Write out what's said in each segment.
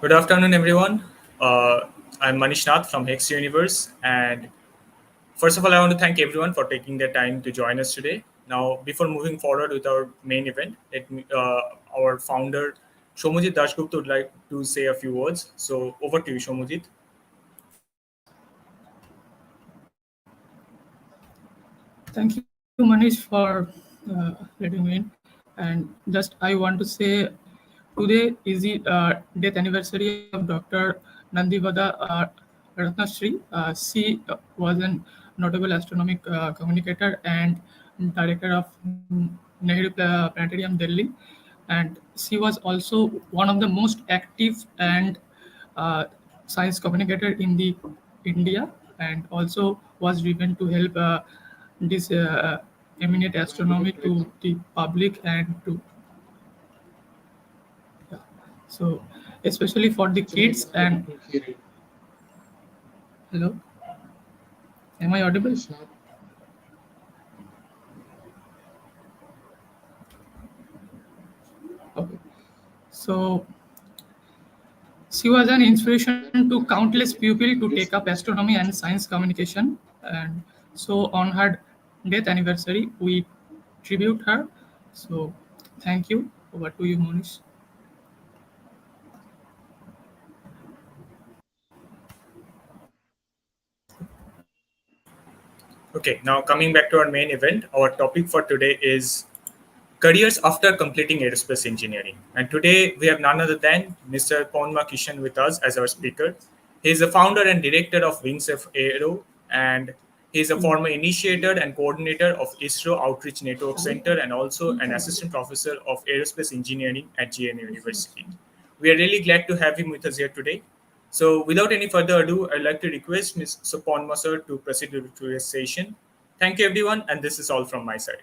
Good afternoon, everyone. I'm Manish Nath from Hex-Star Universe, and first of all, I want to thank everyone for taking their time to join us today. Now, before moving forward with our main event, our founder Shomujit Dashgupta would like to say a few words. So, over to you, Shomujit. Thank you, Manish, for letting me in. And just I want to say today is the death anniversary of Dr. Nandivada Ratnasri. She was an notable astronomic communicator and director of Nehru Planetarium, Delhi. And she was also one of the most active and uh, science communicator in the India, and also was driven to help this eminent astronomy to the public and to yeah. So especially for the kids and hello, am I audible? Okay. So she was an inspiration to countless people to take up astronomy and science communication. And so on her death anniversary, we tribute her. So thank you. Over to you, Monish. Okay, now coming back to our main event, our topic for today is careers after completing aerospace engineering. And today we have none other than Mr. Pon Maa Kishan with us as our speaker. He is the founder and director of Wings of Aero, and he is a former initiator and coordinator of ISRO Outreach Network Center and also an assistant professor of aerospace engineering at GN University. We are really glad to have him with us here today. So, without any further ado, I'd like to request Mr. Pon Maa sir to proceed with today's session. Thank you, everyone, and this is all from my side.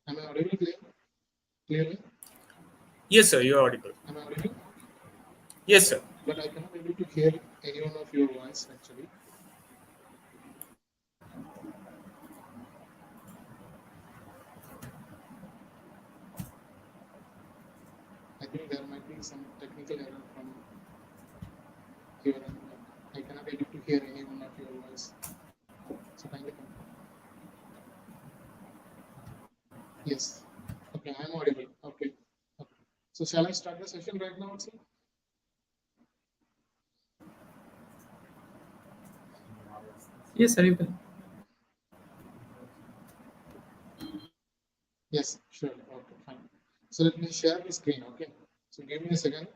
Am I audible clearly? Yes, sir, you're audible. Am I audible? Yes, sir. But I cannot able to hear any one of your voice actually. I think there might be some technical error from here and I cannot able to hear any one of your voice. So kindly come. Yes. Okay, I'm audible. Okay. Okay. So shall I start the session right now also? Yes, sir, you can. Yes, sure. Okay, fine. So let me share the screen. Okay. So give me a second.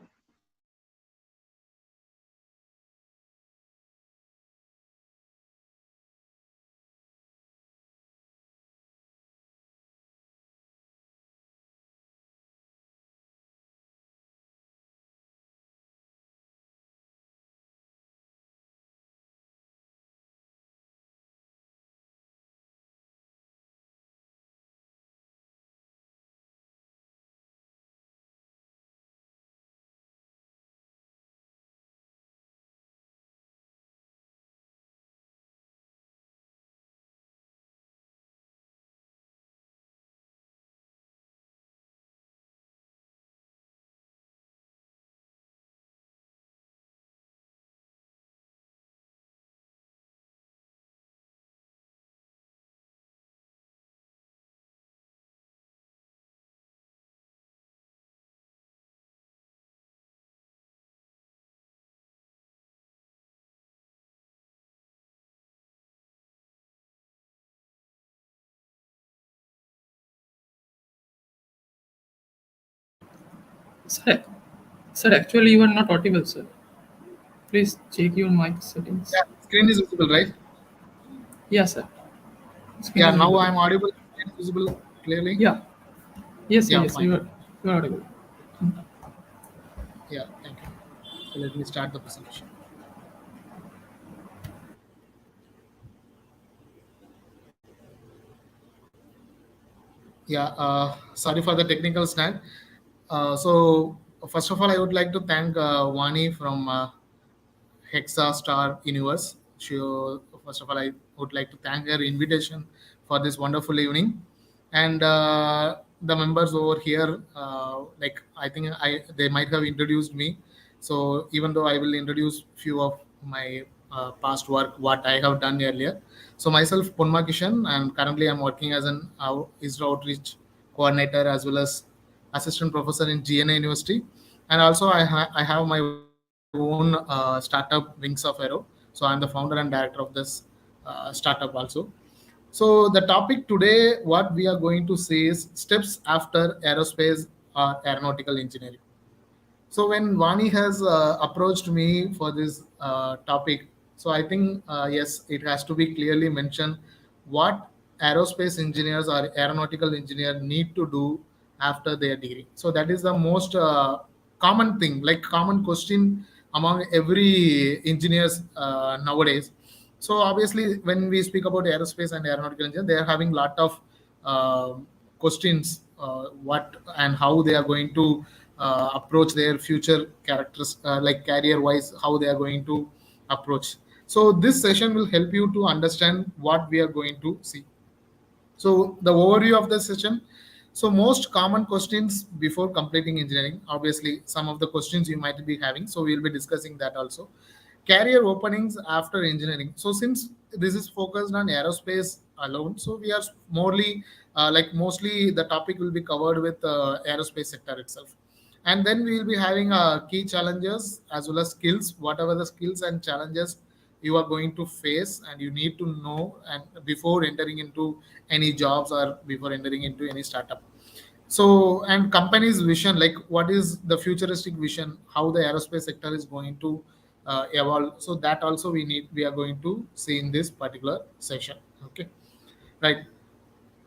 Sir, sir, actually you are not audible, sir. Please check your mic settings. Yeah, screen is visible, right? Yeah, sir. Screen Yeah, is now visible. I'm audible. Screen is visible clearly. Yeah. Yes, sir, Yeah, yes, fine. you are audible. Yeah, thank you. So let me start the presentation. Yeah, sorry for the technical snag. So first of all, I would like to thank Vani from Hex-Star Universe. First of all, I would like to thank her invitation for this wonderful evening, and the members over here. Like I think they might have introduced me. So even though I will introduce few of my past work, what I have done earlier. So myself, Pon Maa Kishan, and currently I'm working as an ISRO outreach coordinator as well as assistant professor in GNA University, and also I have my own startup Wings of Aero. So I'm the founder and director of this startup also. So the topic today, what we are going to see is steps after aerospace or aeronautical engineering. So when Vani has approached me for this topic, so I think yes, it has to be clearly mentioned what aerospace engineers or aeronautical engineer need to do after their degree. So that is the most common thing, like common question among every engineers nowadays. So obviously, when we speak about aerospace and aeronautical engineer, they are having lot of questions, what and how they are going to approach their future characters, like career wise, how they are going to approach. So this session will help you to understand what we are going to see. So the overview of the session. So most common questions before completing engineering. Obviously, some of the questions you might be having. So we'll be discussing that also. Career openings after engineering. So since this is focused on aerospace alone, so we are morely like mostly the topic will be covered with aerospace sector itself. And then we will be having key challenges as well as skills, whatever the skills and challenges you are going to face and you need to know and before entering into any jobs or before entering into any startup. So and company's vision, like what is the futuristic vision, how the aerospace sector is going to evolve. So that also we are going to see in this particular session. Okay, right.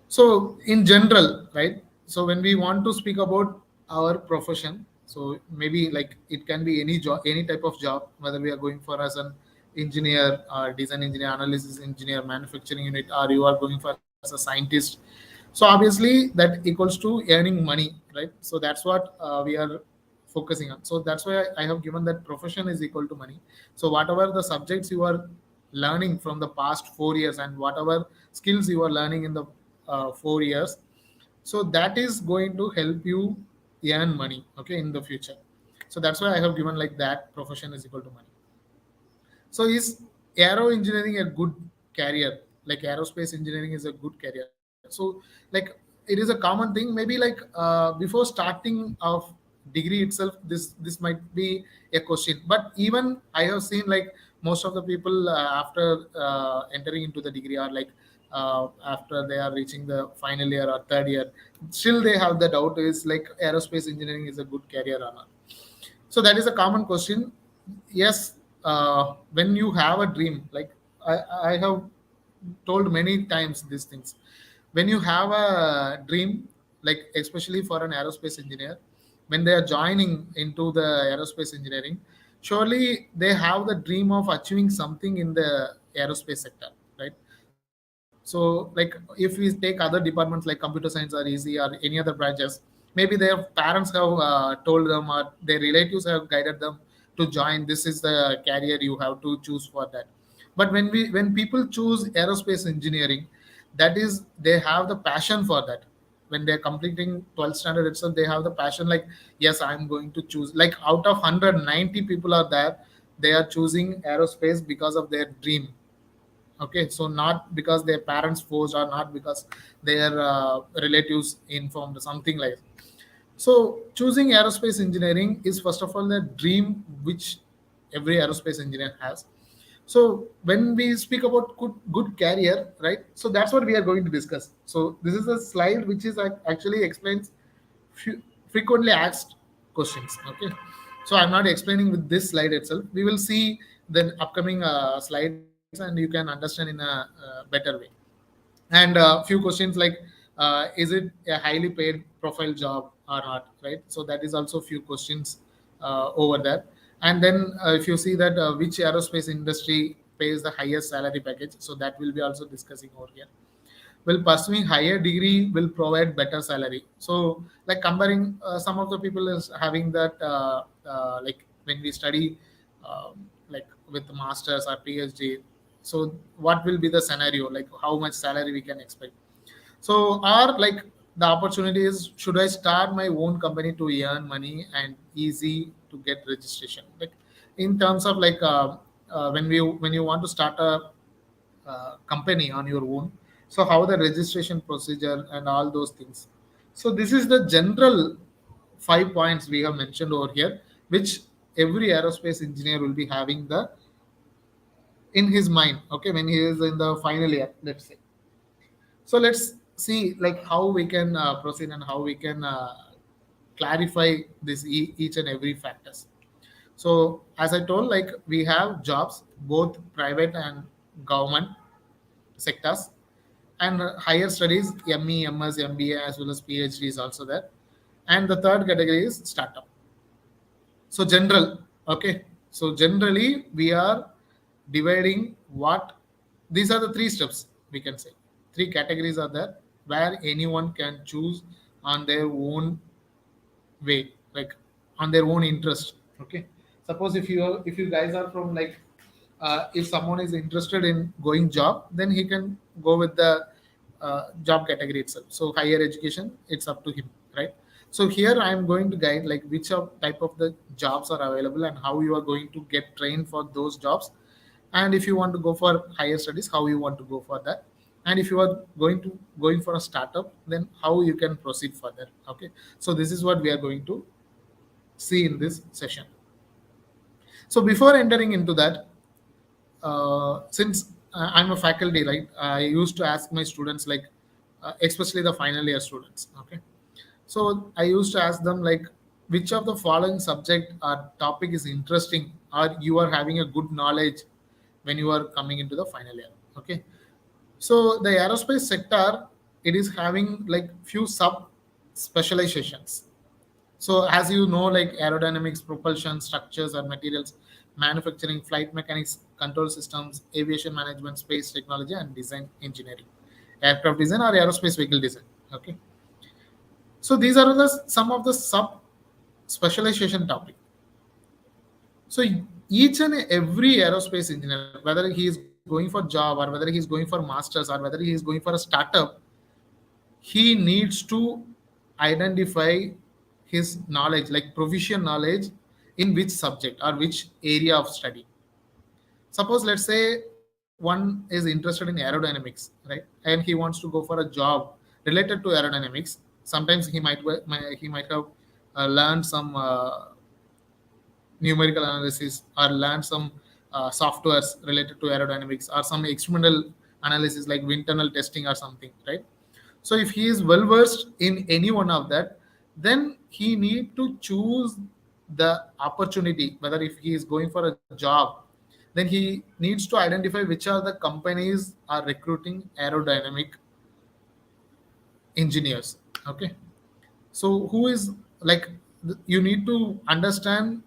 So in general, right, so when we want to speak about our profession, so maybe like it can be any job, any type of job, whether we are going for as an engineer or design engineer, analysis engineer, manufacturing unit, or you are going for as a scientist. So obviously that equals to earning money, right? So that's what we are focusing on. So that's why I have given that profession is equal to money. So whatever the subjects you are learning from the past 4 years and whatever skills you are learning in the 4 years, so that is going to help you earn money, okay, in the future. So that's why I have given like that profession is equal to money. So is aero engineering a good career? Like aerospace engineering is a good career. So like it is a common thing. Maybe like before starting of degree itself, this might be a question. But even I have seen like most of the people after entering into the degree or like after they are reaching the final year or third year, still they have the doubt is like aerospace engineering is a good career or not. So that is a common question. Yes, when you have a dream, like I have told many times these things. When you have a dream, like especially for an aerospace engineer, when they are joining into the aerospace engineering, surely they have the dream of achieving something in the aerospace sector, right? So like if we take other departments like computer science or easy or any other branches, maybe their parents have told them or their relatives have guided them to join, this is the career you have to choose for that. But when people choose aerospace engineering, that is they have the passion for that. When they're completing 12th standard itself, they have the passion like, yes, I'm going to choose. Like out of 190 people are there, they are choosing aerospace because of their dream. Okay, so not because their parents forced or not because their relatives informed, something like that. So choosing aerospace engineering is first of all the dream which every aerospace engineer has. So when we speak about good career, right, so that's what we are going to discuss. So this is a slide which is actually explains frequently asked questions. Okay, so I'm not explaining with this slide itself. We will see the upcoming slides and you can understand in a better way. And a few questions like is it a highly paid profile job or not, right? So that is also a few questions over there. And then if you see that which aerospace industry pays the highest salary package, so that will be also discussing over here. will pursuing higher degree will provide better salary. So like comparing some of the people is having that like when we study like with masters or PhD, so what will be the scenario, like how much salary we can expect. So or like the opportunity is, should I start my own company to earn money and easy to get registration, like in terms of like when you want to start a company on your own, so how the registration procedure and all those things. So this is the general 5 points we have mentioned over here, which every aerospace engineer will be having the in his mind, okay, when he is in the final year, let's say. So let's see like how we can proceed and how we can clarify this each and every factors. So as I told, like we have jobs both private and government sectors, and higher studies, ME, MS, MBA, as well as PhD is also there. And the third category is startup. So general, okay. So generally we are dividing what, these are the three steps we can say. Three categories are there where anyone can choose on their own way, like on their own interest. Okay. Suppose if you guys are from like if someone is interested in going job, then he can go with the job category itself. So higher education, it's up to him, right? So here I am going to guide like which of type of the jobs are available and how you are going to get trained for those jobs. And if you want to go for higher studies, how you want to go for that. And if you are going for a startup, then how you can proceed further. Okay. So this is what we are going to see in this session. So before entering into that, since I'm a faculty, right, I used to ask my students, like, especially the final year students, okay. So I used to ask them, like, which of the following subject or topic is interesting or you are having a good knowledge when you are coming into the final year, okay. So the aerospace sector, it is having like few sub specializations. So as you know, like aerodynamics, propulsion, structures and materials, manufacturing, flight mechanics, control systems, aviation management, space technology, and design engineering, aircraft design or aerospace vehicle design. Okay. So these are the some of the sub specialization topic. So each and every aerospace engineer, whether he is going for job or whether he is going for masters or whether he is going for a startup, he needs to identify his knowledge, like proficient knowledge in which subject or which area of study. Suppose let's say one is interested in aerodynamics, right, and he wants to go for a job related to aerodynamics. Sometimes he might have learned some numerical analysis or learn some softwares related to aerodynamics or some experimental analysis like wind tunnel testing or something, right? So if he is well versed in any one of that, then he need to choose the opportunity, whether if he is going for a job, then he needs to identify which are the companies are recruiting aerodynamic engineers. Okay. So who is like, you need to understand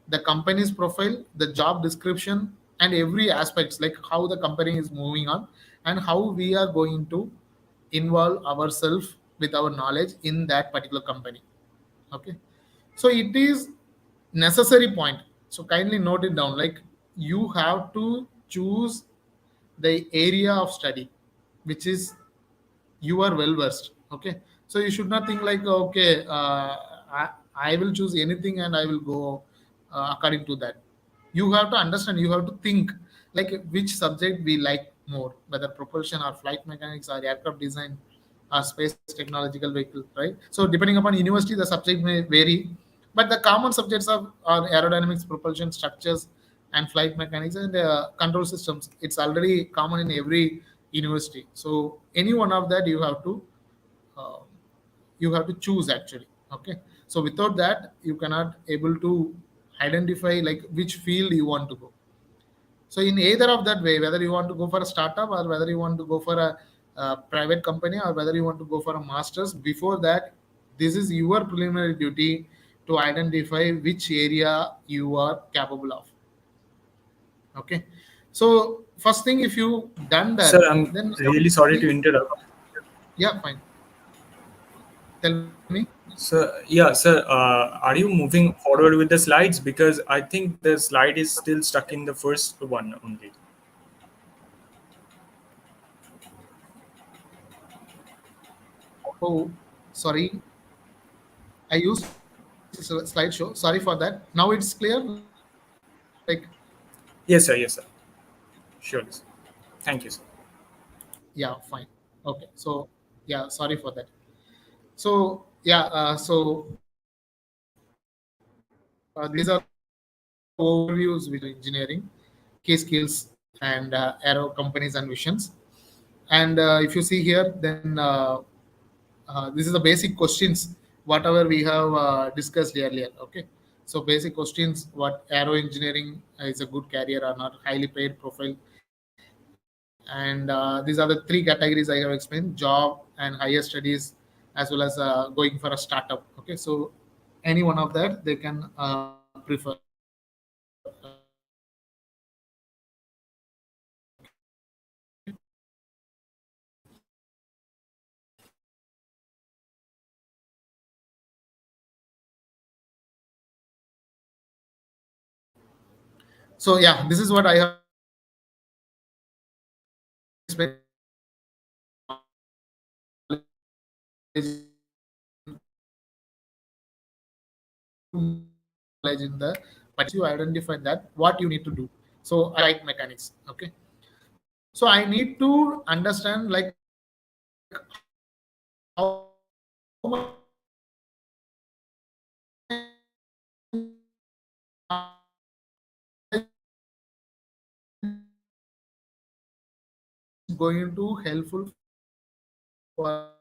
the company's profile, the job description, and every aspects, like how the company is moving on and how we are going to involve ourselves with our knowledge in that particular company. Okay. So it is necessary point. So kindly note it down. Like you have to choose the area of study which is you are well versed. Okay. So you should not think like, okay, I will choose anything and I will go according to that. You have to understand, you have to think like which subject we like more, whether propulsion or flight mechanics or aircraft design or space technological vehicle, right? So depending upon university, the subject may vary, but the common subjects are aerodynamics, propulsion, structures, and flight mechanics and control systems. It's already common in every university. So any one of that uh, you have to choose actually. Okay. So without that, you cannot able to identify like which field you want to go. So in either of that way, whether you want to go for a startup or whether you want to go for a private company or whether you want to go for a master's, before that, this is your preliminary duty to identify which area you are capable of. Okay. So first thing, if you done Sir, that, I'm then really sorry to interrupt. Yeah, fine. Tell me. So, yeah, sir, are you moving forward with the slides? Because I think the slide is still stuck in the first one only. Oh, sorry. I used slideshow. Sorry for that. Now it's clear. Like, Yes, sir. Yes, sir. Sure, sir. Thank you, sir. yeah, fine. Okay. So, yeah, sorry for that. So, yeah, these are the overviews with engineering, key skills, and Aero companies and visions. And if you see here, then this is the basic questions, whatever we have discussed earlier. Okay. So, basic questions what Aero engineering is a good career or not, highly paid profile. And these are the three categories I have explained: job and higher studies, as well as going for a startup. Okay. So, any one of that they can prefer. Okay. So yeah, this is what I have explained. Knowledge in the, but you identify that what you need to do. So right mechanics. Okay. So I need to understand like how much going to helpful for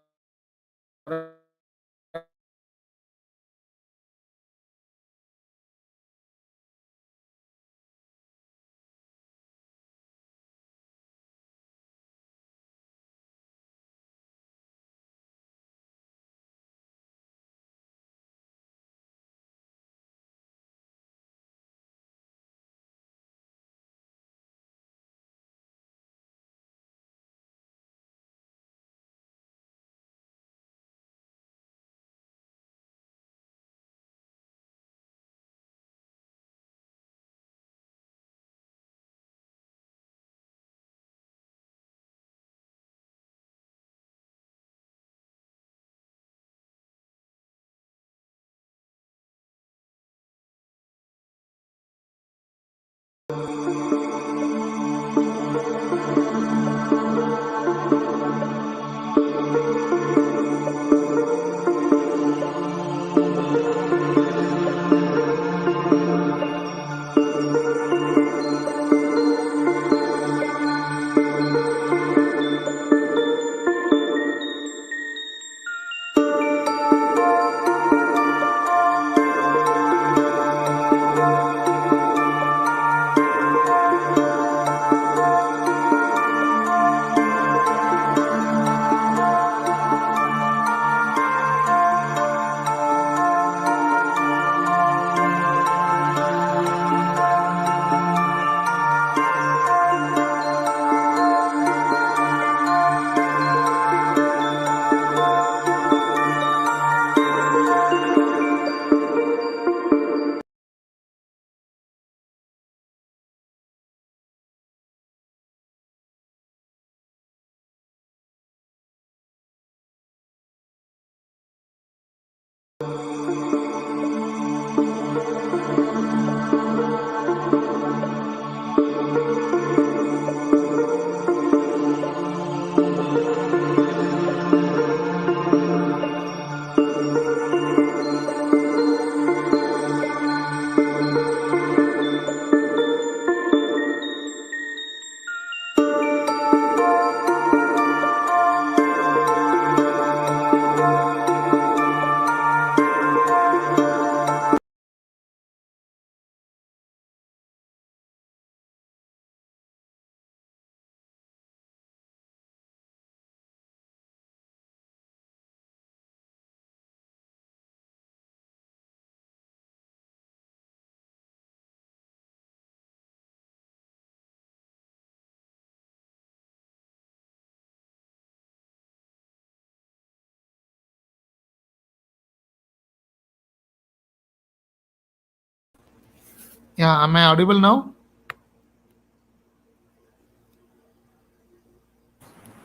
Yeah, am I audible now?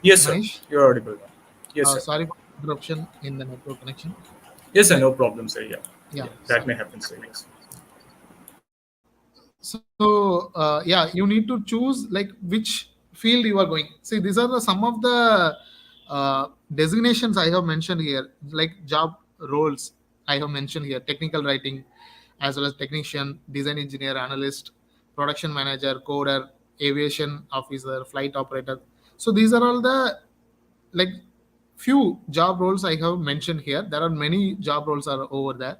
Yes, sir. Manish? You're audible now. Yes, sir. Sorry for interruption in the network connection. Yes, sir. No problem, sir. Yeah. Yeah, Yeah. That sorry. may happen, sir. Yes. So yeah, you need to choose like which field you are going. See, these are some of the designations I have mentioned here, like job roles I have mentioned here: technical writing, as well as technician, design engineer, analyst, production manager, coder, aviation officer, flight operator. So these are all the like few job roles I have mentioned here. There are many job roles are over there.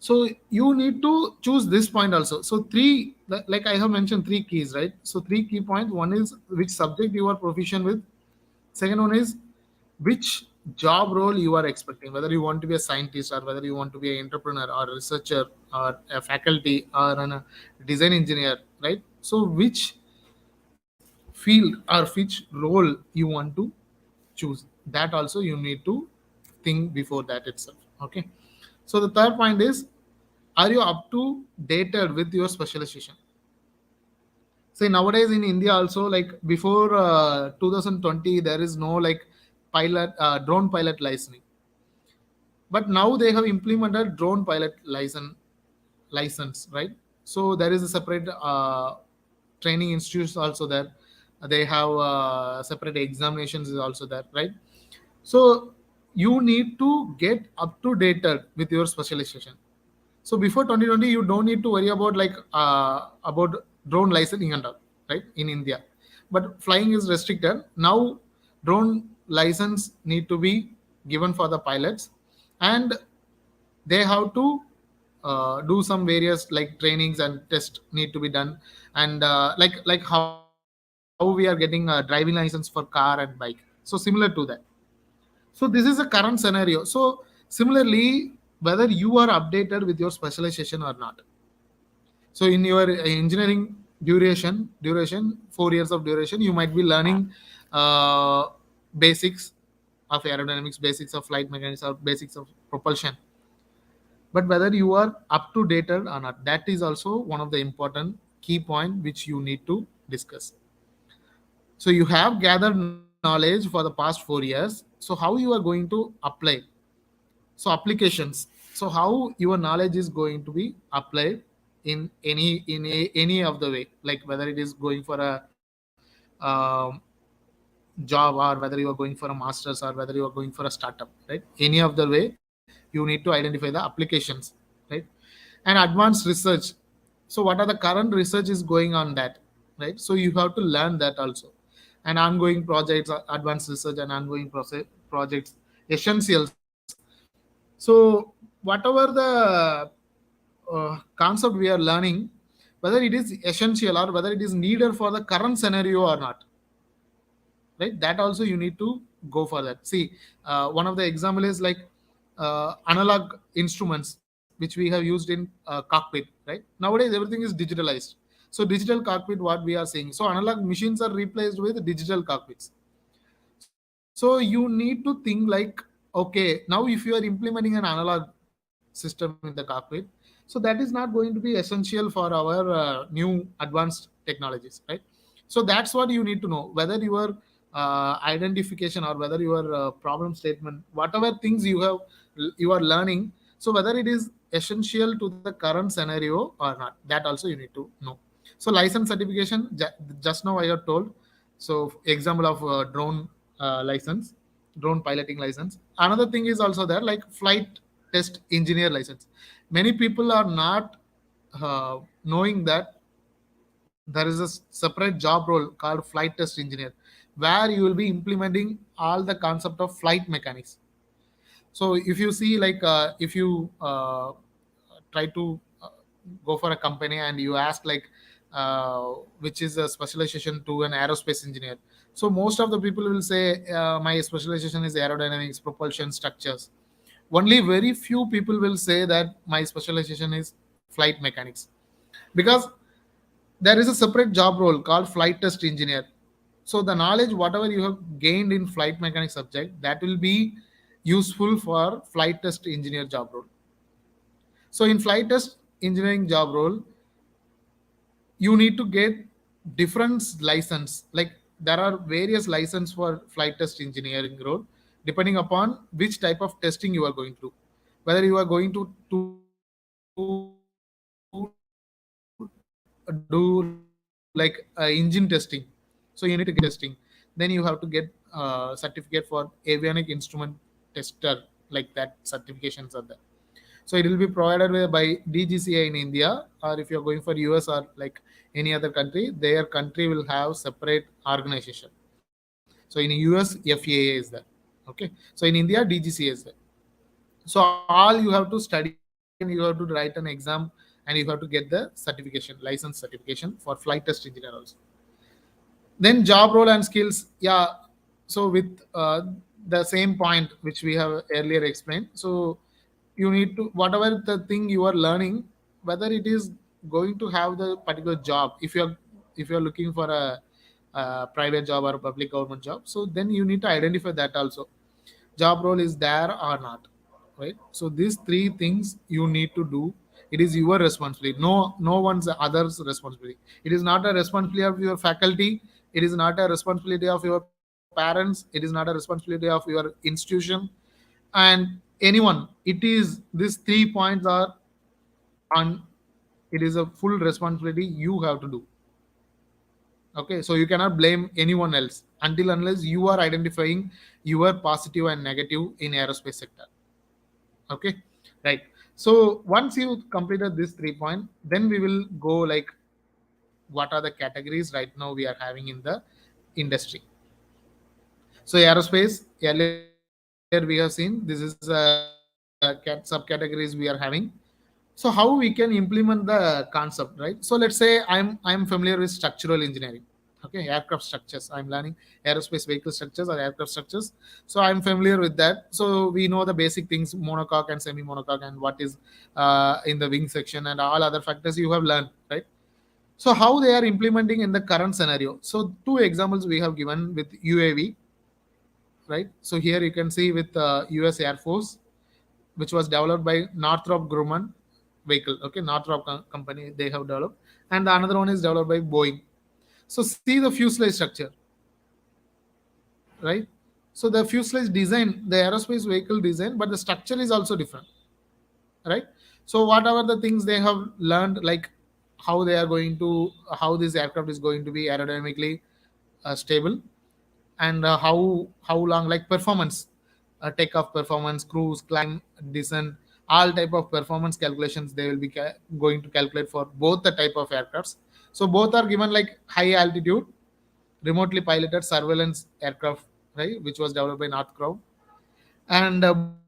So you need to choose this point also. So three, like I have mentioned, three keys, right? So three key points. One is which subject you are proficient with. Second one is which job role you are expecting, whether you want to be a scientist or whether you want to be an entrepreneur or a researcher or a faculty or a design engineer, right? So which field or which role you want to choose, that also you need to think before that itself. Okay. So the third point is, are you up to dated with your specialization? See, nowadays in India also, like before 2020, there is no like pilot drone pilot licensing, but now they have implemented drone pilot license, right? So there is a separate training institutes also there. They have separate examinations is also there, right? So you need to get up to date with your specialization. So before 2020, you don't need to worry about like about drone licensing and all, right? In India, but flying is restricted now. Drone license need to be given for the pilots, and they have to do some various like trainings and tests need to be done, and like how we are getting a driving license for car and bike. So similar to that. So this is the current scenario. So similarly, whether you are updated with your specialization or not. So in your engineering duration 4 years of duration, you might be learning uh, basics of aerodynamics, basics of flight mechanics, or basics of propulsion. But whether you are up to date or not, that is also one of the important key point which you need to discuss. So you have gathered knowledge for the past 4 years. So how you are going to apply? So applications. So how your knowledge is going to be applied in any of the way, like whether it is going for a job or whether you are going for a master's or whether you are going for a startup, right? Any of the way you need to identify the applications, right? And advanced research. So what are the current research is going on that, right? So you have to learn that also. And ongoing projects, advanced research and ongoing projects, essentials. So whatever the concept we are learning, whether it is essential or whether it is needed for the current scenario or not, right? That also you need to go for that. See, one of the example is like analog instruments which we have used in cockpit, right? Nowadays everything is digitalized. So digital cockpit, what we are seeing, so analog machines are replaced with digital cockpits. So you need to think like, okay, now if you are implementing an analog system in the cockpit, so that is not going to be essential for our new advanced technologies, right? So that's what you need to know, whether your identification or whether your problem statement, whatever things you are learning, so whether it is essential to the current scenario or not, that also you need to know. So license certification, just now I have told. So example of drone license, drone piloting license. Another thing is also there, like flight test engineer license. Many people are not knowing that there is a separate job role called flight test engineer, where you will be implementing all the concept of flight mechanics. So if you see like if you try to go for a company and you ask like which is a specialization to an aerospace engineer, so most of the people will say my specialization is aerodynamics, propulsion, structures. Only very few people will say that my specialization is flight mechanics, because there is a separate job role called flight test engineer. So the knowledge whatever you have gained in flight mechanics subject, that will be useful for flight test engineer job role. So in flight test engineering job role, you need to get different license. Like there are various license for flight test engineering role, depending upon which type of testing you are going to, whether you are going to do like engine testing. So you need to get testing. Then you have to get certificate for avionic instrument tester, like that certifications are there. So it will be provided by DGCA in India, or if you're going for US or like any other country, their country will have separate organization. So in US, FAA is there. Okay. So in India, DGCA is there. So all you have to study and you have to write an exam and you have to get the certification, license certification for flight test engineer also. Then job role and skills, yeah. So with the same point which we have earlier explained, so you need to, whatever the thing you are learning, whether it is going to have the particular job, if you're looking for a private job or a public government job, so then you need to identify that also, job role is there or not, right? So these three things you need to do. It is your responsibility, no one's other's responsibility. It is not a responsibility of your faculty, it is not a responsibility of your parents, it is not a responsibility of your institution and anyone. It is, these 3 points are on, it is a full responsibility you have to do. Okay, so you cannot blame anyone else until unless you are identifying your positive and negative in aerospace sector. Okay, right. So once you completed this 3 point, then we will go like what are the categories right now we are having in the industry. So aerospace, earlier we have seen, this is subcategories we are having. So how we can implement the concept, right? So let's say I'm familiar with structural engineering. Okay, aircraft structures, I'm learning aerospace vehicle structures or aircraft structures. So I'm familiar with that. So we know the basic things, monocoque and semi monocoque, and what is in the wing section and all other factors you have learned, right? So how they are implementing in the current scenario. So two examples we have given with UAV, right? So here you can see with US Air Force, which was developed by Northrop Grumman vehicle. Okay, Northrop company they have developed, and the another one is developed by Boeing. So see the fuselage structure, right? So the fuselage design, the aerospace vehicle design, but the structure is also different, right? So whatever the things they have learned, like how they are going to, how this aircraft is going to be aerodynamically stable, and how long, like performance, takeoff performance, cruise, climb, descent, all type of performance calculations they will be going to calculate for both the type of aircrafts. So both are given like high altitude remotely piloted surveillance aircraft, right, which was developed by Northrop, and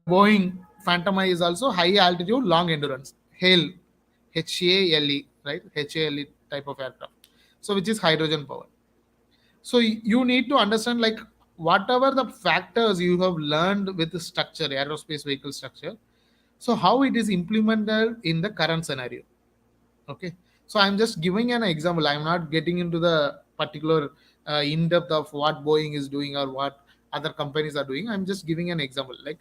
Boeing Phantom I is also high altitude long endurance, HALE, HALE, right, HALE type of aircraft, so which is hydrogen power. So you need to understand like whatever the factors you have learned with the structure, aerospace vehicle structure, so how it is implemented in the current scenario. Okay, so I'm just giving an example, I'm not getting into the particular in depth of what Boeing is doing or what other companies are doing. I'm just giving an example, like,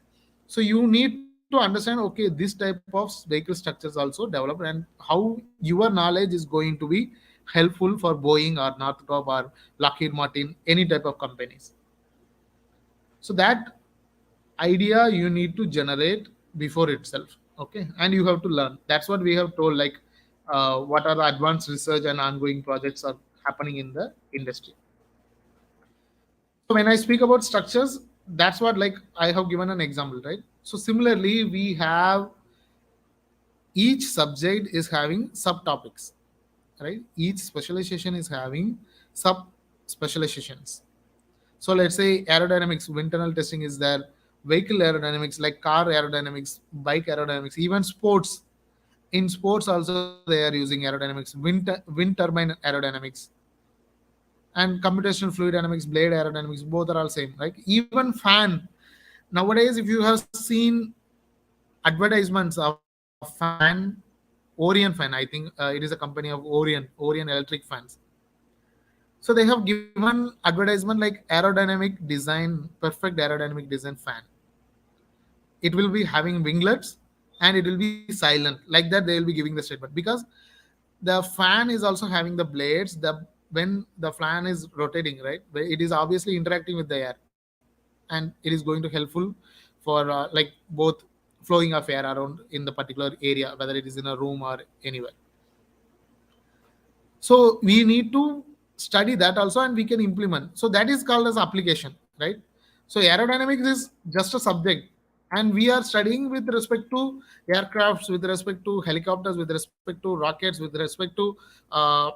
so you need to understand, okay, this type of vehicle structures also developed and how your knowledge is going to be helpful for Boeing or Northrop or Lockheed Martin, any type of companies. So that idea you need to generate before itself. Okay, and you have to learn. That's what we have told, like what are the advanced research and ongoing projects are happening in the industry. So when I speak about structures, that's what, like, I have given an example, right? So similarly we have, each subject is having subtopics, right? Each specialization is having sub specializations. So let's say aerodynamics, wind tunnel testing is there, vehicle aerodynamics like car aerodynamics, bike aerodynamics, even sports. In sports also they are using aerodynamics, wind turbine aerodynamics, and computational fluid dynamics, blade aerodynamics, both are all same. Like even fan, nowadays if you have seen advertisements of fan, Orion fan, I think it is a company of Orion electric fans. So they have given advertisement like aerodynamic design, perfect aerodynamic design fan. It will be having winglets and it will be silent. Like that, they will be giving the statement because the fan is also having the blades. The when the fan is rotating, right, it is obviously interacting with the air, and it is going to helpful for like both flowing of air around in the particular area, whether it is in a room or anywhere. So we need to study that also, and we can implement. So that is called as application, right? So aerodynamics is just a subject, and we are studying with respect to aircrafts, with respect to helicopters, with respect to rockets, with respect to uh,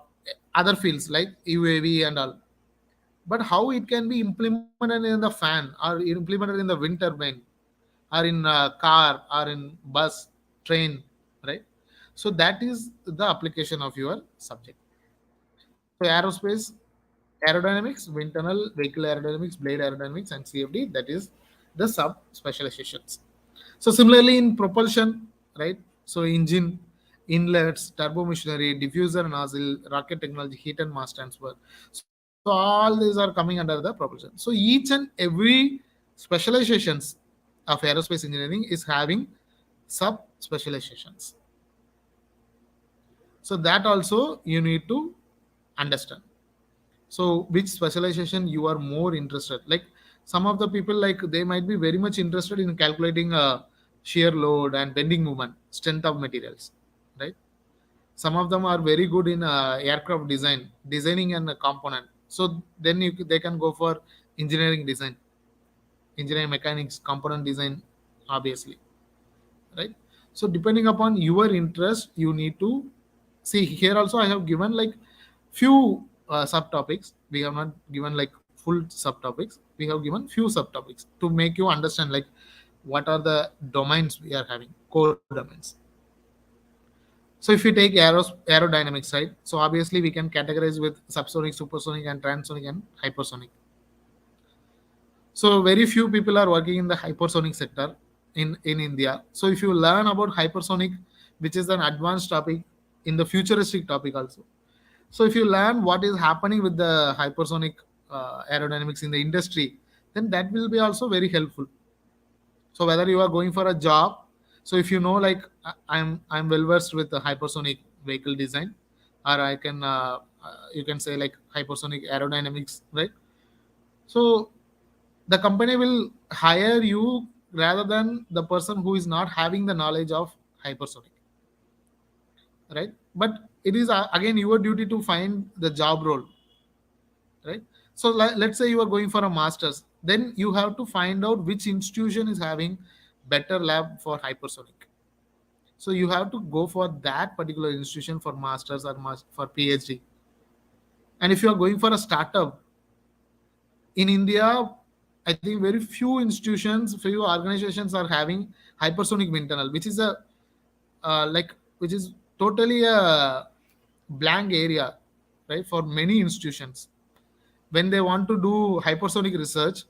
other fields like UAV and all. But how it can be implemented in the fan or implemented in the wind turbine or in a car or in bus, train, right? So that is the application of your subject. So aerospace, aerodynamics, wind tunnel, vehicle aerodynamics, blade aerodynamics, and CFD, that is the sub specializations. So similarly in propulsion, right? So engine, inlets, turbo machinery, diffuser nozzle, rocket technology, heat and mass transfer. So all these are coming under the propulsion. So each and every specializations of aerospace engineering is having sub specializations. So that also you need to understand. So which specialization you are more interested, like some of the people, like they might be very much interested in calculating shear load and bending moment, strength of materials, right? Some of them are very good in aircraft design, designing and a component. So then they can go for engineering design, engineering mechanics, component design, obviously, right? So depending upon your interest, you need to see. Here also I have given like few subtopics. We have not given like full subtopics. We have given few subtopics to make you understand like what are the domains we are having, core domains. So if you take aerodynamics, right, so obviously we can categorize with subsonic, supersonic, and transonic and hypersonic. So very few people are working in the hypersonic sector in India. So if you learn about hypersonic, which is an advanced topic in the futuristic topic also. So if you learn what is happening with the hypersonic aerodynamics in the industry, then that will be also very helpful. So whether you are going for a job, so if you know like I'm well versed with the hypersonic vehicle design, or I can you can say like hypersonic aerodynamics, right? So the company will hire you rather than the person who is not having the knowledge of hypersonic, right? But it is again your duty to find the job role, right? So let's say you are going for a master's, then you have to find out which institution is having better lab for hypersonic. So you have to go for that particular institution for masters or for PhD. And if you are going for a startup in India, I think very few institutions, few organizations are having hypersonic wind tunnel, which is a which is totally a blank area, right? For many institutions, when they want to do hypersonic research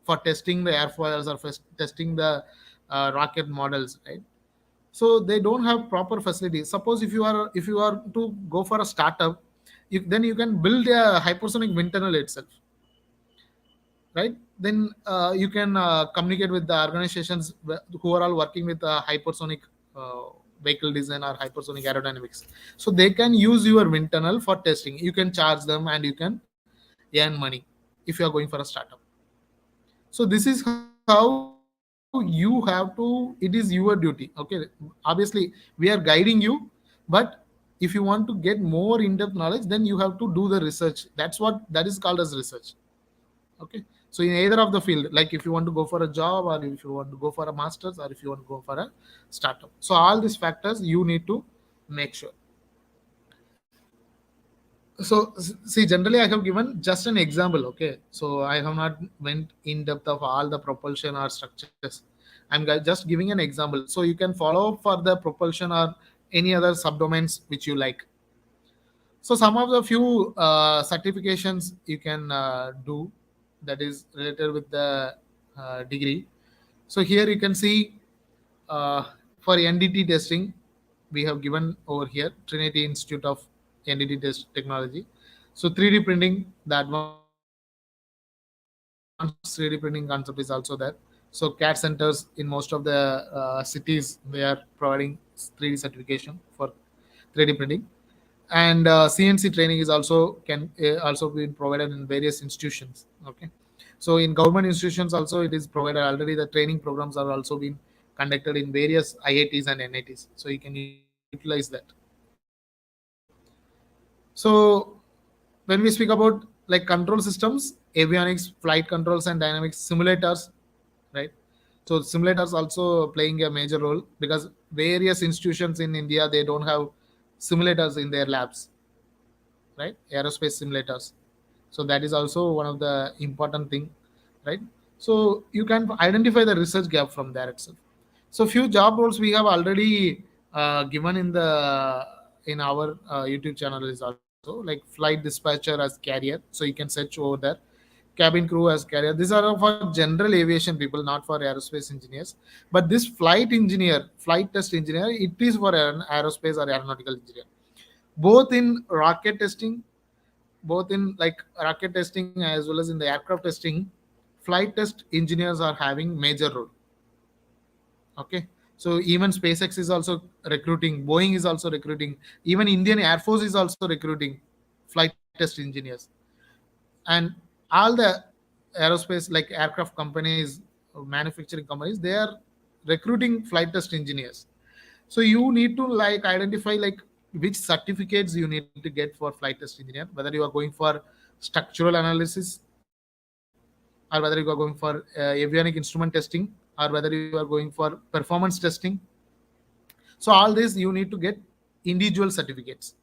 for testing the airfoils or for testing the rocket models, right? So they don't have proper facilities. Suppose if you are to go for a startup, then you can build a hypersonic wind tunnel itself, right? Then you can communicate with the organizations who are all working with hypersonic uh, vehicle design or hypersonic aerodynamics. So they can use your wind tunnel for testing. You can charge them and you can earn money if you are going for a startup. So this is how you have to, it is your duty. Okay, obviously we are guiding you, but if you want to get more in-depth knowledge, then you have to do the research. That is called as research. Okay, so in either of the field, like if you want to go for a job, or if you want to go for a master's, or if you want to go for a startup, so all these factors you need to make sure. So see, generally I have given just an example. Okay, so I have not went in depth of all the propulsion or structures. I'm just giving an example, so you can follow up for the propulsion or any other subdomains which you like. So some of the few certifications you can do, that is related with the degree. So here you can see for NDT testing, we have given over here Trinity Institute of NDT Test Technology. So 3D printing, the advanced 3D printing concept is also there. So CAD centers in most of the cities, they are providing 3D certification for 3D printing. and CNC training is also can also be provided in various institutions. Okay, so in government institutions also it is provided already. The training programs are also being conducted in various IITs and NITs, so you can utilize that. So when we speak about like control systems, avionics, flight controls, and dynamics simulators, right? So simulators also playing a major role because various institutions in India they don't have simulators in their labs, right? Aerospace simulators. So that is also one of the important thing, right? So you can identify the research gap from there itself. So few job roles we have already given in our YouTube channel is also like flight dispatcher as carrier. So you can search over there. Cabin crew as carrier. These are for general aviation people, not for aerospace engineers. But this flight engineer, flight test engineer, it is for an aerospace or aeronautical engineer. Both in rocket testing, both in like rocket testing as well as in the aircraft testing, flight test engineers are having major role. Okay, so even SpaceX is also recruiting, Boeing is also recruiting, even Indian Air Force is also recruiting flight test engineers. And all the aerospace like aircraft companies, manufacturing companies, they are recruiting flight test engineers. So you need to like identify like which certificates you need to get for flight test engineer, whether you are going for structural analysis, or whether you are going for avionic instrument testing, or whether you are going for performance testing. So all this you need to get individual certificates,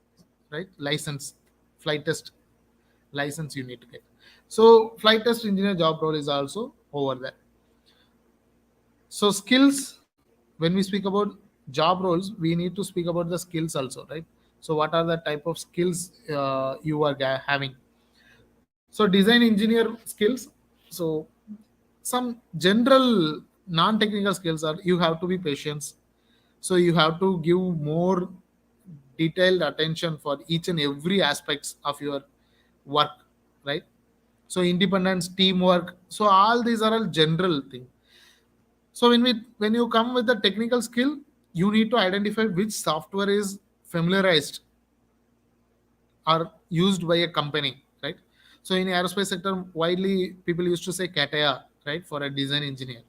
right? License, flight test license you need to get. So flight test engineer job role is also over there. So skills, when we speak about job roles, we need to speak about the skills also, right? So what are the type of skills you are having? So design engineer skills. So some general non-technical skills are you have to be patient. So you have to give more detailed attention for each and every aspects of your work, right? So independence, teamwork, so all these are all general thing. So when you come with the technical skill, you need to identify which software is familiarized or used by a company, right? So in aerospace sector, widely people used to say CATIA, right, for a design engineer.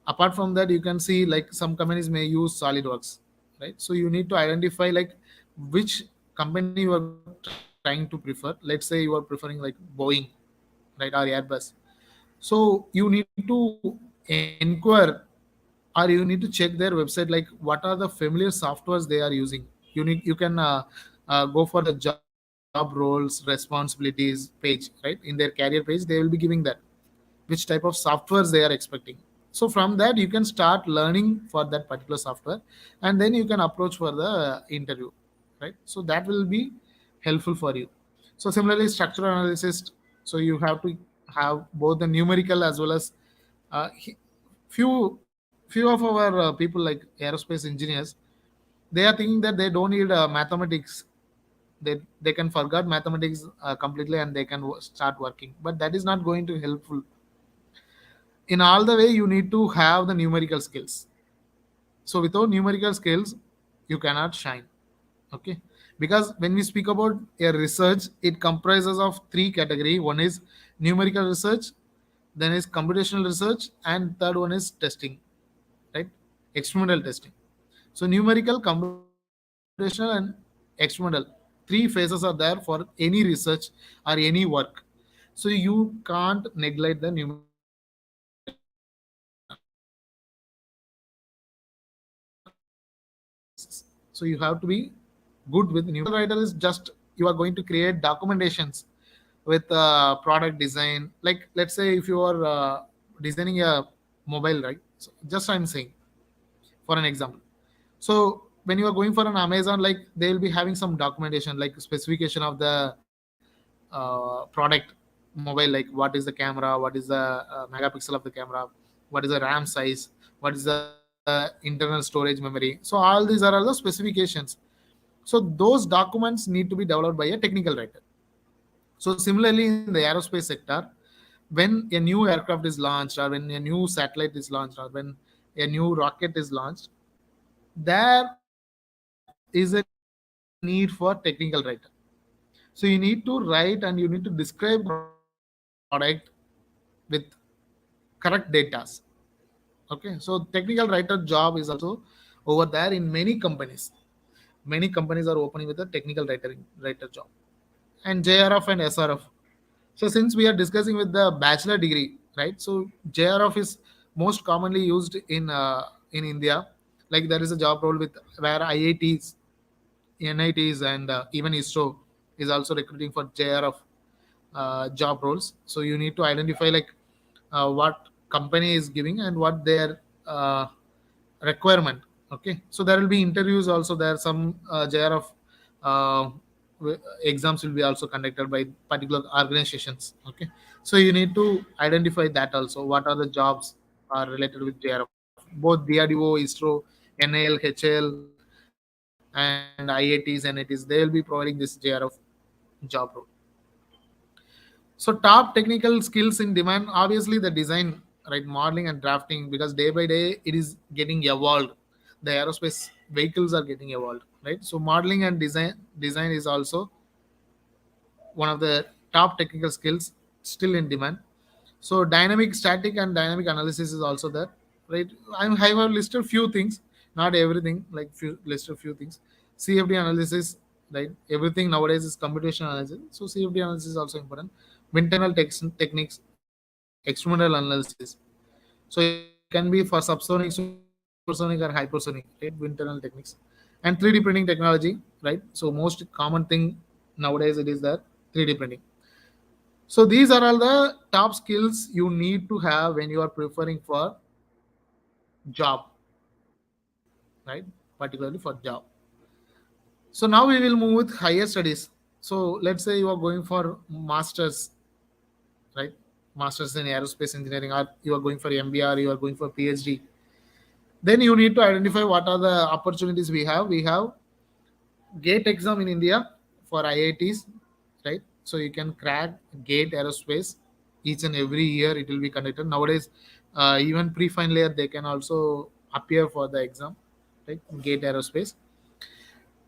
Apart from that, you can see like some companies may use SolidWorks, right? So you need to identify like which company you are trying to prefer. Let's say you are preferring like Boeing, right, or Airbus. So you need to inquire, or you need to check their website like what are the familiar softwares they are using. You can go for the job roles responsibilities page, right? In their career page they will be giving that which type of softwares they are expecting. So from that you can start learning for that particular software, and then you can approach for the interview, right? So that will be helpful for you. So similarly structural analysis, so you have to have both the numerical as well as uh, he- few of our people like aerospace engineers, they are thinking that they don't need mathematics. They can forget mathematics completely and they can start working, but that is not going to helpful. In all the way you need to have the numerical skills. So without numerical skills you cannot shine. Okay, because when we speak about a research, it comprises of three category. One is numerical research, then is computational research, and third one is testing, right? Experimental testing. So numerical, computational, and experimental, three phases are there for any research or any work. So you can't neglect the numerical aspect. So you have to be good with numerical analysis. So numerical writer is just you are going to create documentations with product design. Like let's say if you are designing a mobile, right? So just I'm saying for an example. So when you are going for an Amazon, like they will be having some documentation like specification of the product mobile, like what is the camera, what is the megapixel of the camera, what is the RAM size, what is the internal storage memory. So all these are all the specifications. So those documents need to be developed by a technical writer. So similarly in the aerospace sector, when a new aircraft is launched or when a new satellite is launched or when a new rocket is launched, there is a need of a technical writer. need for technical writer. So you need to write and you need to describe the product with correct data. Okay, so technical writer job is also over there in many companies. Many companies are opening with a technical writer job. And JRF and SRF. So since we are discussing with the bachelor degree, right? So JRF is most commonly used in India. Like there is a job role with where IITs, NITs, and even ISRO is also recruiting for JRF job roles. So you need to identify like what company is giving and what their requirement. Okay, so there will be interviews also. There are some JRF uh, exams will be also conducted by particular organizations. Okay, so you need to identify that also. What are the jobs are related with JRF? Both DRDO, ISRO, NIL, HL, and IITs, NITs, they will be providing this JRF job role. So top technical skills in demand, obviously the design, right, modeling and drafting, because day by day it is getting evolved. The aerospace vehicles are getting evolved, right? So modeling and design is also one of the top technical skills still in demand. So dynamic, static, and dynamic analysis is also there, right? I have listed few things, not everything, like few listed few things. CFD analysis, right? Everything nowadays is computational analysis. So CFD analysis is also important. Wind tunnel techniques, experimental analysis. So it can be for subsonic, supersonic, or hypersonic, right? Wind tunnel techniques and 3D printing technology, right? So most common thing nowadays it is that 3D printing. So these are all the top skills you need to have when you are preferring for job, right? Particularly for job. So now we will move with higher studies. So let's say you are going for masters, right? Masters in aerospace engineering, or you are going for MBA, or you are going for PhD. Then you need to identify what are the opportunities we have. We have GATE exam in India for IITs, right? So you can crack GATE aerospace each and every year. It will be conducted nowadays. Even pre-final year they can also appear for the exam, right? GATE aerospace,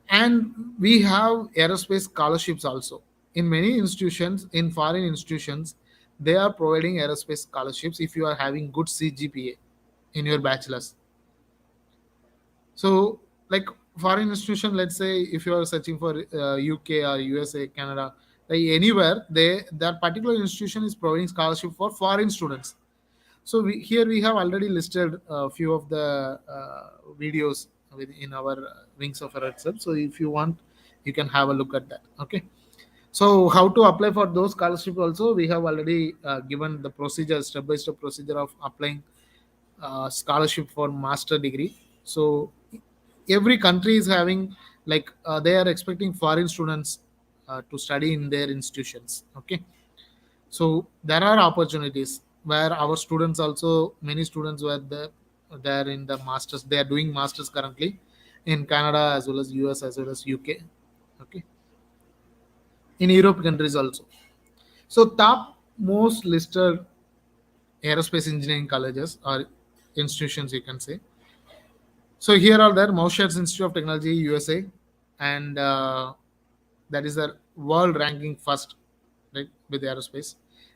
and we have aerospace scholarships also in many institutions. In foreign institutions, they are providing aerospace scholarships if you are having good CGPA in your bachelor's. So, like foreign institution, let's say if you are searching for UK or USA, Canada, like anywhere, that particular institution is providing scholarship for foreign students. So here we have already listed a few of the videos in our Wings of Error itself. So if you want, you can have a look at that. Okay. So how to apply for those scholarship also, we have already given the procedure, step by step procedure of applying scholarship for master degree. So every country is having like they are expecting foreign students to study in their institutions. Okay, so there are opportunities where our students also, many students were there in the masters. They are doing masters currently in Canada as well as US as well as UK. Okay, in Europe countries also. So top most listed aerospace engineering colleges or institutions, you can say. So here are there Moushers Institute of Technology, USA, and that is the world ranking first, right, with aerospace.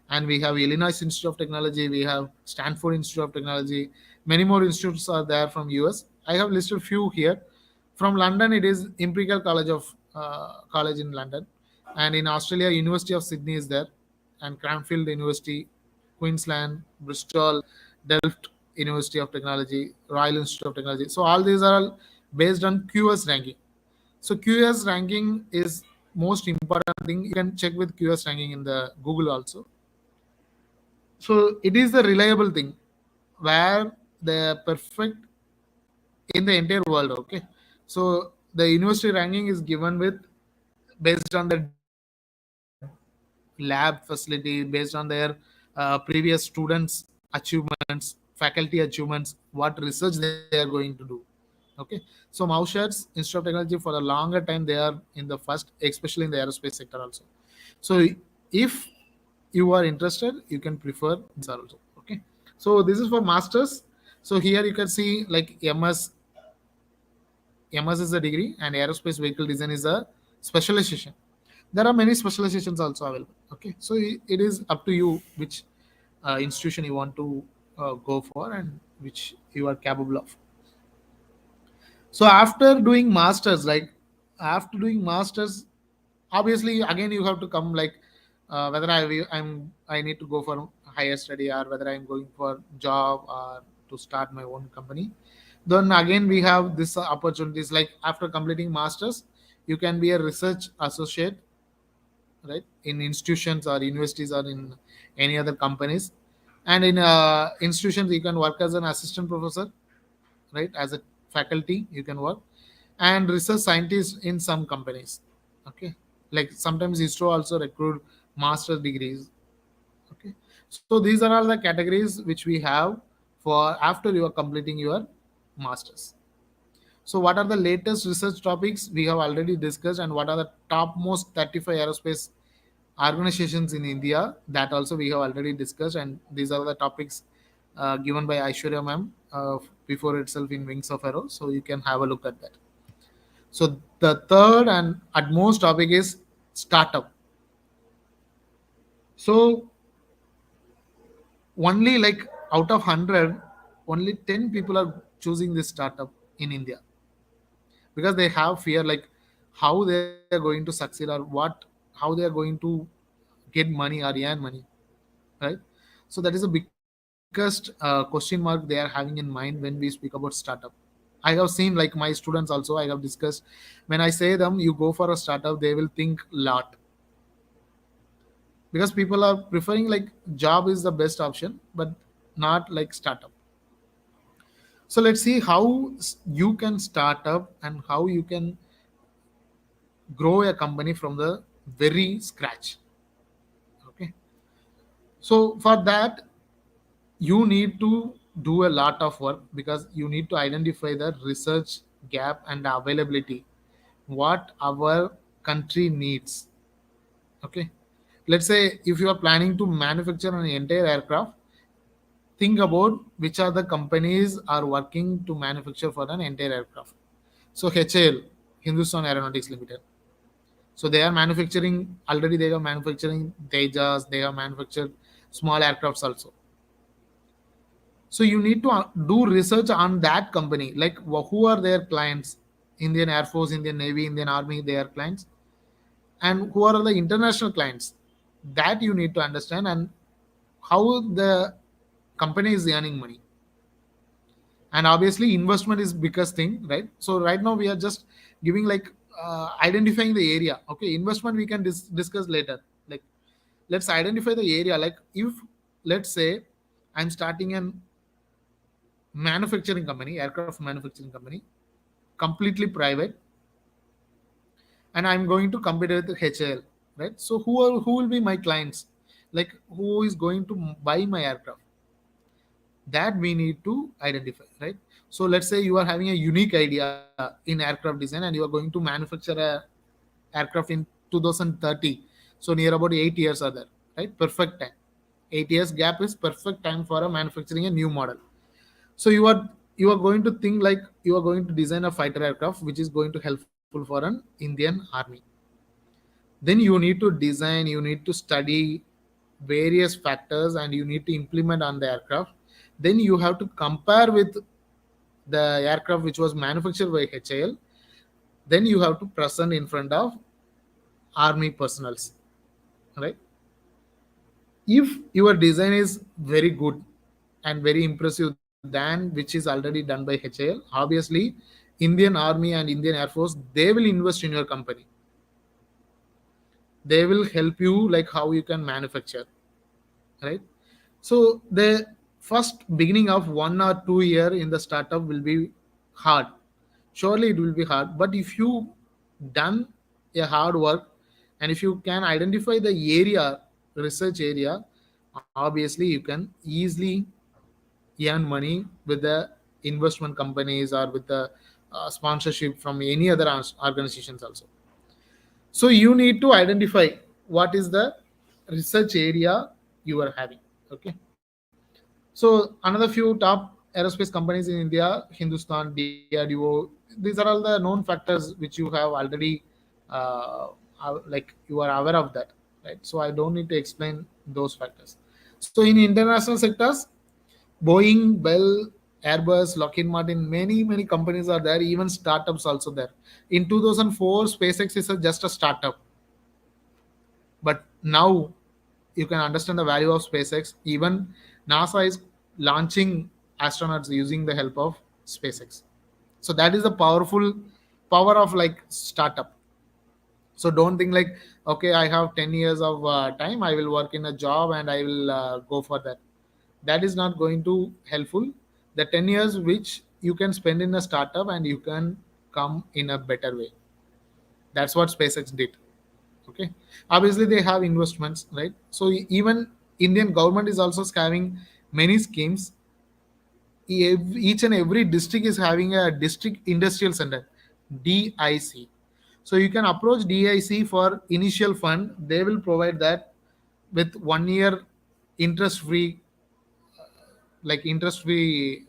And we have Illinois Institute of Technology, we have Stanford Institute of Technology, many more institutes are there from US. I have listed few here. From London, it is Imperial College in London, and in Australia, University of Sydney is there, and Cranfield University, Queensland, Bristol, Delft University of Technology, Royal Institute of Technology. So all these are all based on QS ranking. So QS ranking is most important thing. You can check with QS ranking in the Google also. So it is the reliable thing where the perfect in the entire world. Okay, so the university ranking is given with based on the lab facility, based on their previous students achievements, faculty achievements, what research they are going to do. Okay, so Moushers Institute of Technology for a longer time they are in the first, especially in the aerospace sector also. So if you are interested, you can prefer this also. Okay, so this is for masters. So here you can see like MS MS is a degree, and aerospace vehicle design is a specialization. There are many specializations also available. Okay, so it is up to you which institution you want to go for and which you are capable of. So after doing masters, after doing masters, obviously again you have to come like whether I need to go for higher study or whether I'm going for job or to start my own company. Then again we have this opportunities like after completing masters, you can be a research associate, right, in institutions or universities or in any other companies, and in institutions you can work as an assistant professor, right, as a faculty you can work, and research scientist in some companies. Okay, like sometimes ISRO also recruit master degrees. Okay, so these are all the categories which we have for after you are completing your masters. So what are the latest research topics we have already discussed, and what are the topmost 35 aerospace organizations in India, that also we have already discussed, and these are the topics given by Aishwarya ma'am before itself in Wings of Aero. So you can have a look at that. So the third and utmost topic is startup. So only like out of 100, only 10 people are choosing this startup in India because they have fear like how they are going to succeed or how they are going to get money or earn money, right? So that is the biggest question mark they are having in mind when we speak about startup. I have seen like my students also, I have discussed, when I say them you go for a startup, they will think lot because people are preferring like job is the best option but not like startup. So let's see how you can start up and how you can grow a company from the very scratch. Okay, so for that you need to do a lot of work because you need to identify the research gap and availability what our country needs. Okay, let's say if you are planning to manufacture an entire aircraft, think about which are the companies are working to manufacture for an entire aircraft. So HAL, Hindustan Aeronautics Limited, so they are manufacturing already, they are manufacturing Tejas, they have manufactured small aircrafts also. So you need to do research on that company, like who are their clients, Indian Air Force, Indian Navy, Indian Army, their clients, and who are the international clients, that you need to understand, and how the company is earning money. And obviously investment is biggest thing, right? So right now we are just giving like identifying the area. Okay, investment we can discuss later. Like let's identify the area. Like if let's say I'm starting an manufacturing company, aircraft manufacturing company, completely private, and I'm going to compete with HAL, right? So who will be my clients? Like who is going to buy my aircraft? That we need to identify, right? So let's say you are having a unique idea in aircraft design and you are going to manufacture a aircraft in 2030. So near about 8 years are there, right? Perfect time. 8 years gap is perfect time for a manufacturing a new model. So you are going to think like you are going to design a fighter aircraft which is going to helpful for an Indian Army. Then you need to design, you need to study various factors and you need to implement on the aircraft. Then you have to compare with the aircraft which was manufactured by HAL. Then you have to present in front of army personals, right? If your design is very good and very impressive than which is already done by HAL, obviously Indian Army and Indian Air Force, they will invest in your company. They will help you like how you can manufacture, right? So the first beginning of 1 or 2 year in the startup will be hard. Surely it will be hard, but if you done a hard work and if you can identify the area, research area, obviously you can easily earn money with the investment companies or with the sponsorship from any other organizations also. So you need to identify what is the research area you are having. Okay, so another few top aerospace companies in India, Hindustan, DRDO, these are all the known factors which you have already, like you are aware of that, right? So I don't need to explain those factors. So in international sectors, Boeing, Bell, Airbus, Lockheed Martin, many companies are there. Even startups also there. In 2004, SpaceX is just a startup, but now you can understand the value of SpaceX. Even NASA is launching astronauts using the help of SpaceX. So that is the powerful power of like startup. So don't think like, okay, I have 10 years of time, I will work in a job and I will go for that. That is not going to helpful. The 10 years which you can spend in a startup and you can come in a better way. That's what SpaceX did. Okay, obviously they have investments, right? So even Indian government is also having many schemes. Each and every district is having a district industrial center, DIC. So you can approach DIC for initial fund. They will provide that with 1 year interest free, like interest free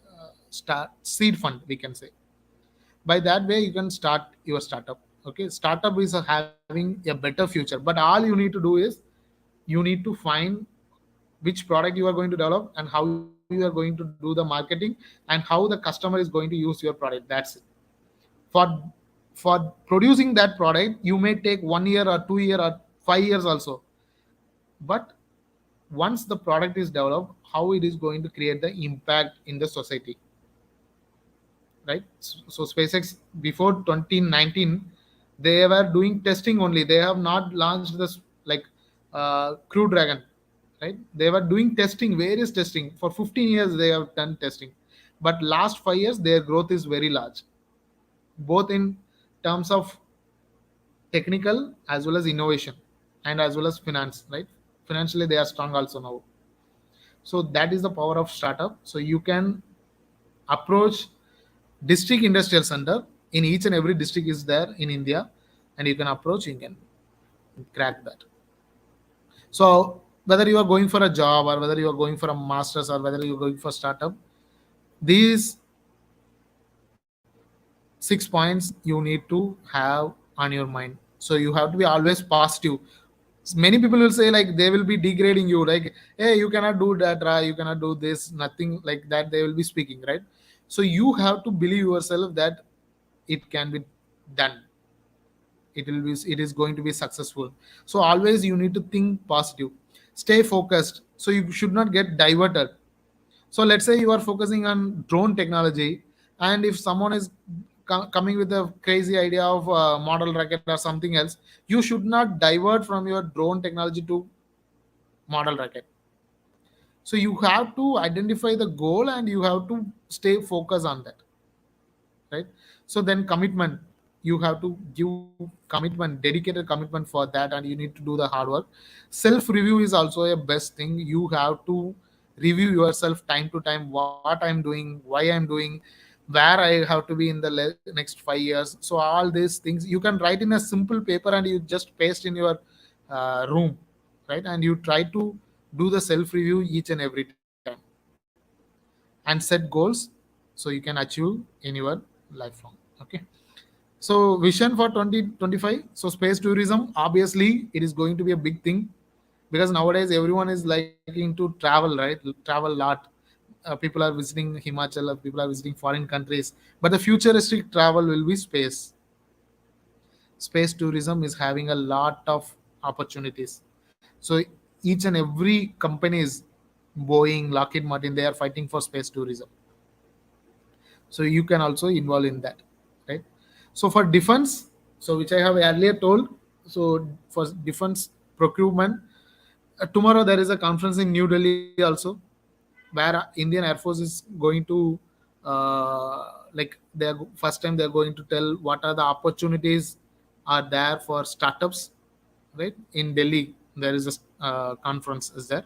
start seed fund, we can say. By that way you can start your startup. Okay, startup is having a better future, but all you need to do is you need to find which product you are going to develop and how you are going to do the marketing and how the customer is going to use your product. That's it. For producing that product you may take 1 year or 2 year or 5 years also, but once the product is developed, how it is going to create the impact in the society, right? So SpaceX before 2019 they were doing testing only. They have not launched this like Crew Dragon, right? They were doing testing, various testing for 15 years. They have done testing, but last 5 years their growth is very large, both in terms of technical as well as innovation and as well as finance, right? Financially they are strong also now. So that is the power of startup. So you can approach district industrial center. In each and every district is there in India, and you can approach, you can crack that. So whether you are going for a job or whether you are going for a master's or whether you are going for startup, these 6 points you need to have on your mind. So you have to be always positive. Many people will say like they will be degrading you, like, hey, you cannot do that, right? You cannot do this, nothing like that they will be speaking, right? So you have to believe yourself that it can be done. It is going to be successful. So always you need to think positive, stay focused, so you should not get diverted. So let's say you are focusing on drone technology, and if someone is coming with a crazy idea of a model rocket or something else, you should not divert from your drone technology to model rocket. So you have to identify the goal and you have to stay focused on that, right? So then commitment, you have to give commitment, dedicated commitment for that, and you need to do the hard work. Self review is also a best thing. You have to review yourself time to time, what I'm doing, why I'm doing, where I have to be in the next 5 years. So all these things you can write in a simple paper and you just paste in your room, right? And you try to do the self review each and every time and set goals so you can achieve in your lifelong. Okay, so vision for 2025. So space tourism, obviously it is going to be a big thing, because nowadays everyone is liking to travel, right? Travel a lot. People are visiting Himachal, people are visiting foreign countries, but the futuristic travel will be space. Space tourism is having a lot of opportunities. So each and every companies, Boeing, Lockheed Martin, they are fighting for space tourism. So you can also involve in that, right? So for defense, so which I have earlier told, so for defense procurement, tomorrow there is a conference in New Delhi also, where Indian Air Force is going to like they are first time they are going to tell what are the opportunities are there for startups, right? In Delhi there is a conference is there.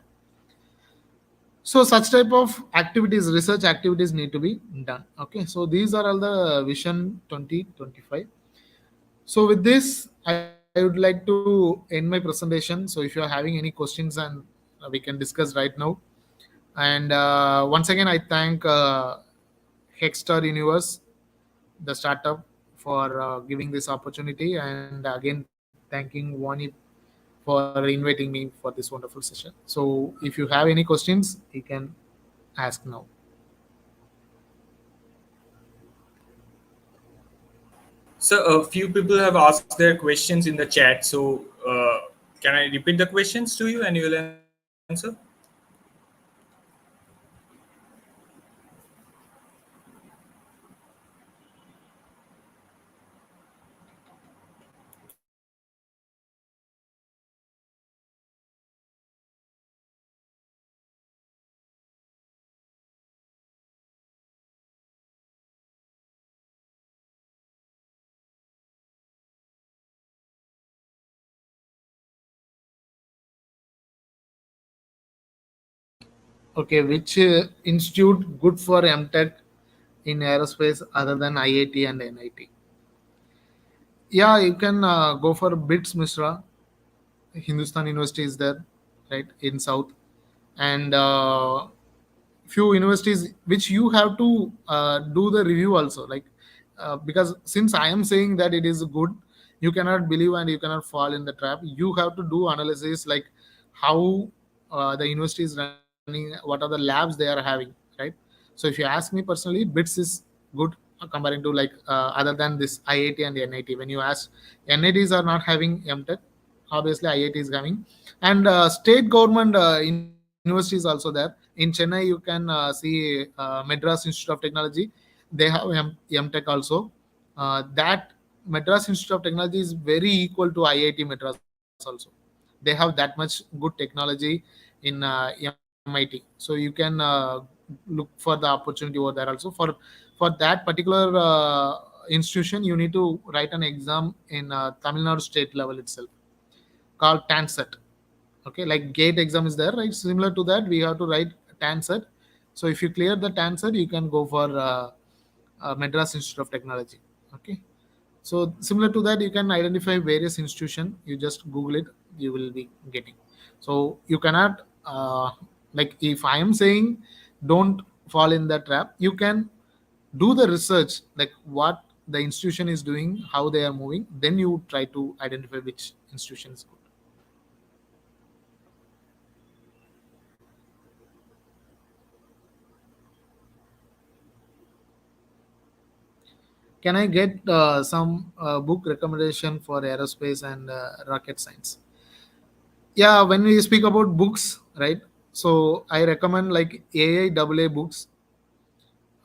So such type of activities, research activities need to be done. Okay, so these are all the vision 2025. So with this I would like to end my presentation. So if you are having any questions, and we can discuss right now. And once again I thank Hex-Star Universe, the startup, for giving this opportunity, and again thanking Wani for inviting me for this wonderful session. So if you have any questions, you can ask now. So a few people have asked their questions in the chat. So can I repeat the questions to you and you will answer? Okay, which institute good for MTech in aerospace other than IIT and NIT? Yeah, you can go for BITS Misra. Hindustan University is there, right, in South, and few universities which you have to do the review also, like because since I am saying that it is good, you cannot believe and you cannot fall in the trap. You have to do analysis, like how the university is running, what are the labs they are having, right? So if you ask me personally, BITS is good comparing to like other than this IIT and NIT. When you ask, NITs are not having MTech, obviously IIT is having, and state government universities also there. In Chennai you can see Madras Institute of Technology. They have MTech also. That Madras Institute of Technology is very equal to IIT Madras also. They have that much good technology in MIT, so you can look for the opportunity over there also. For that particular institution, you need to write an exam in Tamil Nadu state level itself, called TANSET. Okay, like gate exam is there, right? Similar to that, we have to write TANSET. So if you clear the TANSET, you can go for Madras Institute of Technology. Okay, so similar to that, you can identify various institution. You just Google it, you will be getting. So you cannot like, if I am saying don't fall in that trap, you can do the research, like what the institution is doing, how they are moving, then you try to identify which institution is good. Can I get some book recommendation for aerospace and rocket science? Yeah, when we speak about books, right? So I recommend like AIAA books,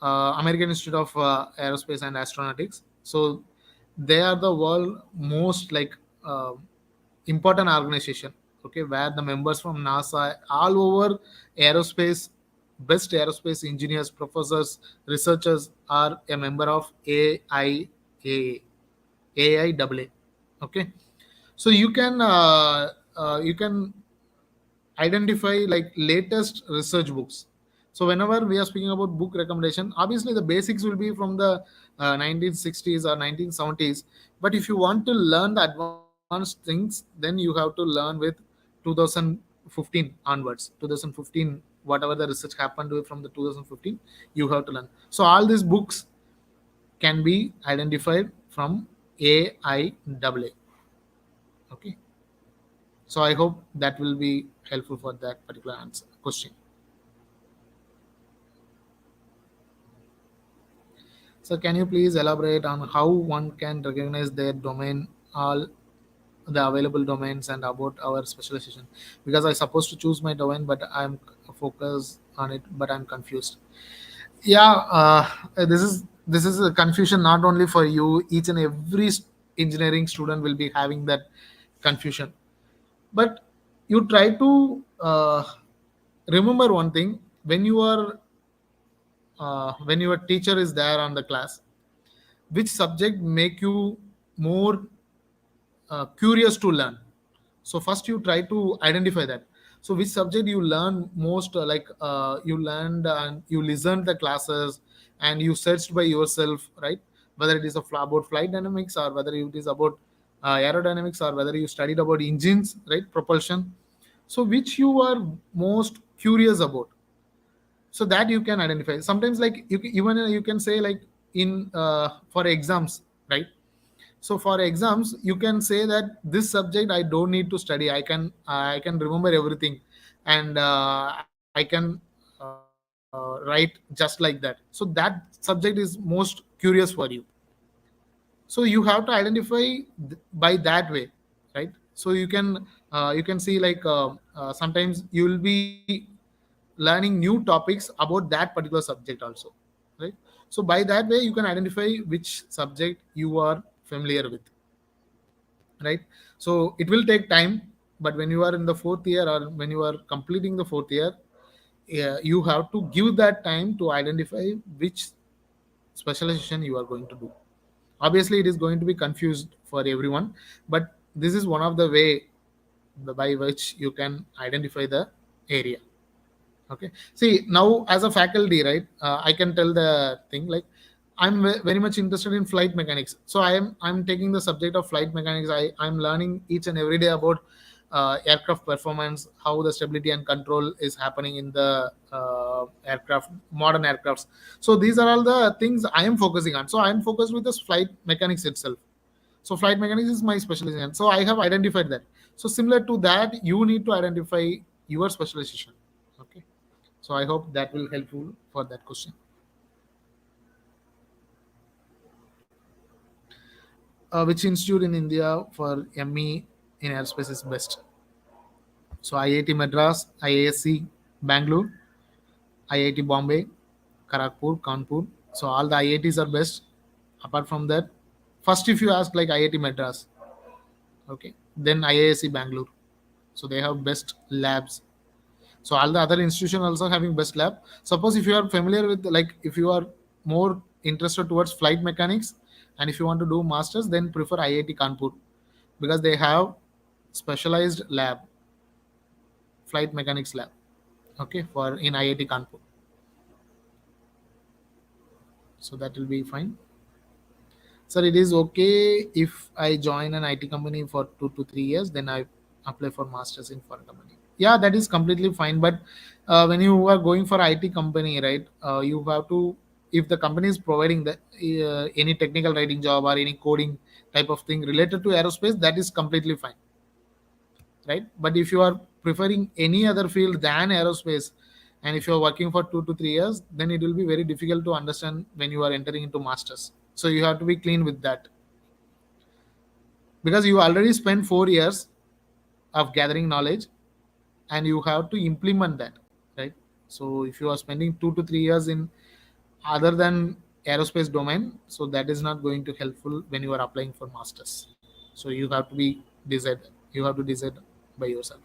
American Institute of Aerospace and Astronautics. So they are the world most like important organization. Okay, where the members from NASA all over aerospace, best aerospace engineers, professors, researchers are a member of AIAA. Okay, so you can identify like latest research books. So whenever we are speaking about book recommendation, obviously the basics will be from the 1960s or 1970s, but if you want to learn the advanced things, then you have to learn with 2015 onwards. 2015, whatever the research happened with from the 2015, you have to learn. So all these books can be identified from AIAA. Okay, so I hope that will be helpful for that particular answer question. So can you please elaborate on how one can recognize their domain, all the available domains, and about our specialization? Because I supposed to choose my domain, but I'm focused on it, but I'm confused. Yeah, this is a confusion not only for you. Each and every engineering student will be having that confusion. But you try to remember one thing: when your teacher is there on the class, which subject make you more curious to learn. So first you try to identify that. So which subject you learn most, you learned and you listened the classes and you searched by yourself, right? Whether it is about flight dynamics, or whether it is about aerodynamics, or whether you studied about engines, right, propulsion. So which you are most curious about. so that you can identify. Sometimes like even you can say like in for exams, right? So for exams you can say that this subject I don't need to study, I can remember everything, and I can write just like that. So that subject is most curious for you. So you have to identify by that way, right? So you can see like sometimes you will be learning new topics about that particular subject also, right? So by that way you can identify which subject you are familiar with, right? So it will take time, but when you are in the fourth year or when you are completing the fourth year, yeah, you have to give that time to identify which specialization you are going to do. Obviously it is going to be confused for everyone, but this is one of the way by which you can identify the area. Okay, see now as a faculty, right, I can tell the thing like I'm very much interested in flight mechanics, so I'm taking the subject of flight mechanics. I'm learning each and every day about aircraft performance, how the stability and control is happening in the aircraft, modern aircrafts. So these are all the things I am focusing on. So I'm focused with this flight mechanics itself. So flight mechanics is my specialization. So I have identified that. So similar to that, you need to identify your specialization. Okay. So I hope that will helpful for that question. Which institute in India for ME in aerospace is best? So IIT Madras, IASC Bangalore, IIT Bombay, Kharagpur, Kanpur. So all the IITs are best. Apart from that, first if you ask like IIT Madras, okay, then IASC Bangalore. So they have best labs. So all the other institutions also having best lab. Suppose if you are familiar with like if you are more interested towards flight mechanics and if you want to do masters, then prefer IIT Kanpur because they have specialized lab, flight mechanics lab. Okay, for in IIT Kanpur. So that will be fine. Sir, it is okay if I join an IT company for 2 to 3 years, then I apply for masters in foreign company. Yeah, that is completely fine. But when you are going for IT company, right, you have to, if the company is providing the any technical writing job or any coding type of thing related to aerospace, that is completely fine, right? But if you are preferring any other field than aerospace, and if you are working for 2 to 3 years, then it will be very difficult to understand when you are entering into masters. So you have to be clean with that because you already spent 4 years of gathering knowledge and you have to implement that, right? So if you are spending 2 to 3 years in other than aerospace domain, so that is not going to helpful when you are applying for masters. So you have to be decide, you have to decide by yourself.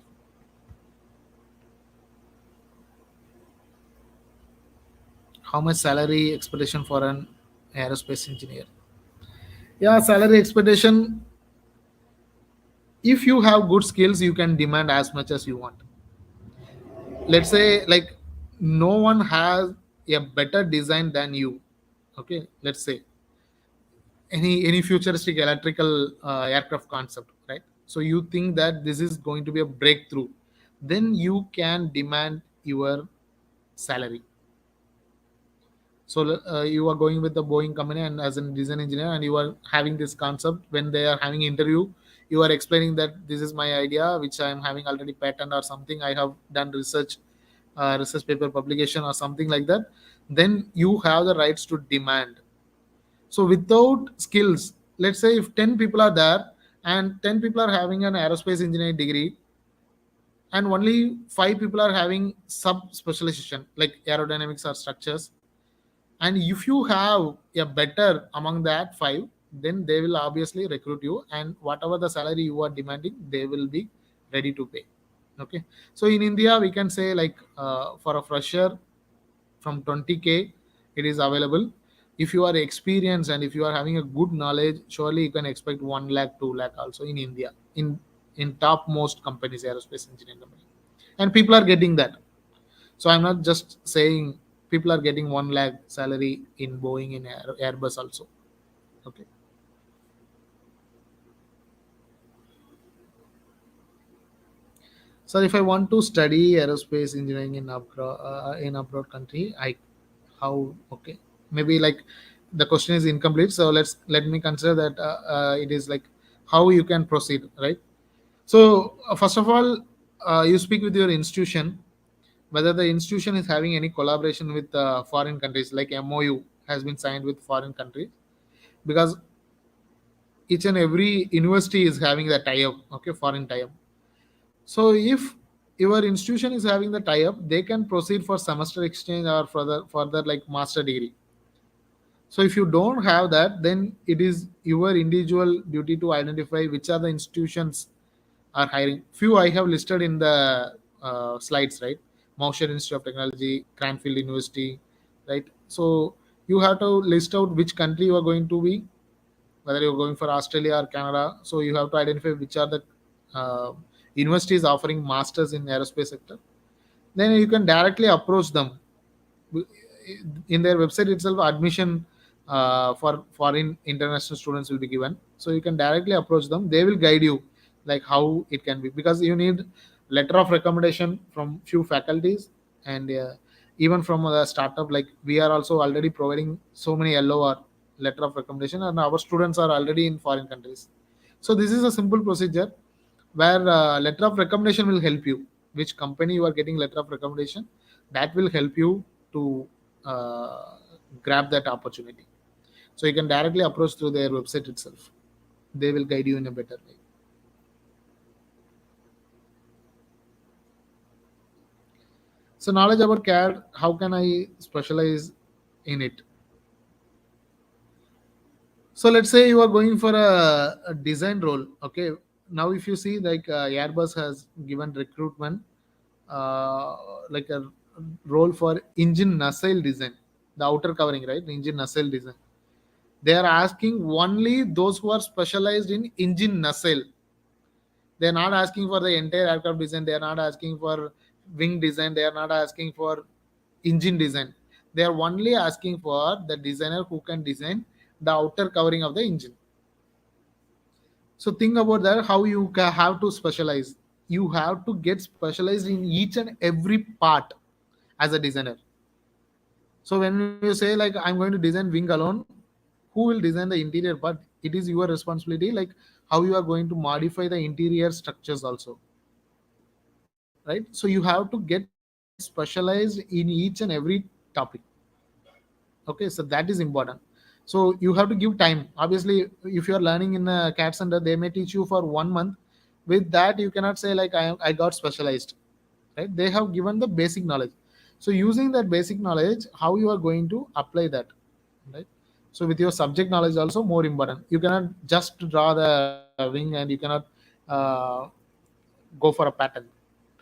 How much salary expectation for an aerospace engineer? Yeah, salary expectation, if you have good skills you can demand as much as you want. Let's say like no one has a better design than you. Okay, let's say any futuristic electrical aircraft concept, right? So you think that this is going to be a breakthrough, then you can demand your salary. So you are going with the Boeing company and as a design engineer and you are having this concept. When they are having interview, you are explaining that this is my idea which I am having already patent or something, I have done research, research paper publication or something like that. Then you have the rights to demand. So without skills, let's say if 10 people are there and 10 people are having an aerospace engineering degree and only 5 people are having sub specialization like aerodynamics or structures, and if you have a better among that 5, then they will obviously recruit you and whatever the salary you are demanding they will be ready to pay. Okay, so in India we can say like for a fresher from 20K it is available. If you are experienced and if you are having a good knowledge, surely you can expect 1 lakh 2 lakh also in India, in top most companies, aerospace engineering company, and people are getting that. So I'm not just saying, people are getting 1 lakh salary in Boeing, in Airbus also. Okay. So if I want to study aerospace engineering in abroad country, I how okay, maybe like the question is incomplete. So let me consider that it is like how you can proceed, right? So first of all, you speak with your institution whether the institution is having any collaboration with foreign countries, like MOU has been signed with foreign countries, because each and every university is having the tie-up, okay, foreign tie-up. So if your institution is having the tie-up, they can proceed for semester exchange or further like master degree. So if you don't have that, then it is your individual duty to identify which are the institutions are hiring. Few I have listed in the slides, right? Moushar Institute of Technology, Cranfield University, right? So you have to list out which country you are going to be, whether you're going for Australia or Canada. So you have to identify which are the uh, universities offering masters in aerospace sector. Then you can directly approach them in their website itself. Admission for foreign international students will be given, so you can directly approach them. They will guide you like how it can be, because you need letter of recommendation from few faculties, and even from the startup, like we are also already providing so many LOR, letter of recommendation, and our students are already in foreign countries. So this is a simple procedure where letter of recommendation will help you, which company you are getting letter of recommendation, that will help you to uh, grab that opportunity. So you can directly approach through their website itself. They will guide you in a better way. So knowledge about CAD, how can I specialize in it? So let's say you are going for a design role. Okay, now if you see like Airbus has given recruitment uh, like a role for engine nacelle design, the outer covering, right? Engine nacelle design. They are asking only those who are specialized in engine nacelle. They are not asking for the entire aircraft design. They are not asking for wing design. They are not asking for engine design. They are only asking for the designer who can design the outer covering of the engine. So think about that. How you have to specialize. You have to get specialized in each and every part as a designer. So when you say like I'm going to design wing alone, who will design the interior part? It is your responsibility. Like how you are going to modify the interior structures also, right? So you have to get specialized in each and every topic. Okay, so that is important. So you have to give time. Obviously, if you are learning in a CAD center, they may teach you for 1 month. With that, you cannot say like I got specialized, right? They have given the basic knowledge. So using that basic knowledge, how you are going to apply that, right? So with your subject knowledge also more important. You cannot just draw the wing and you cannot uh, go for a pattern,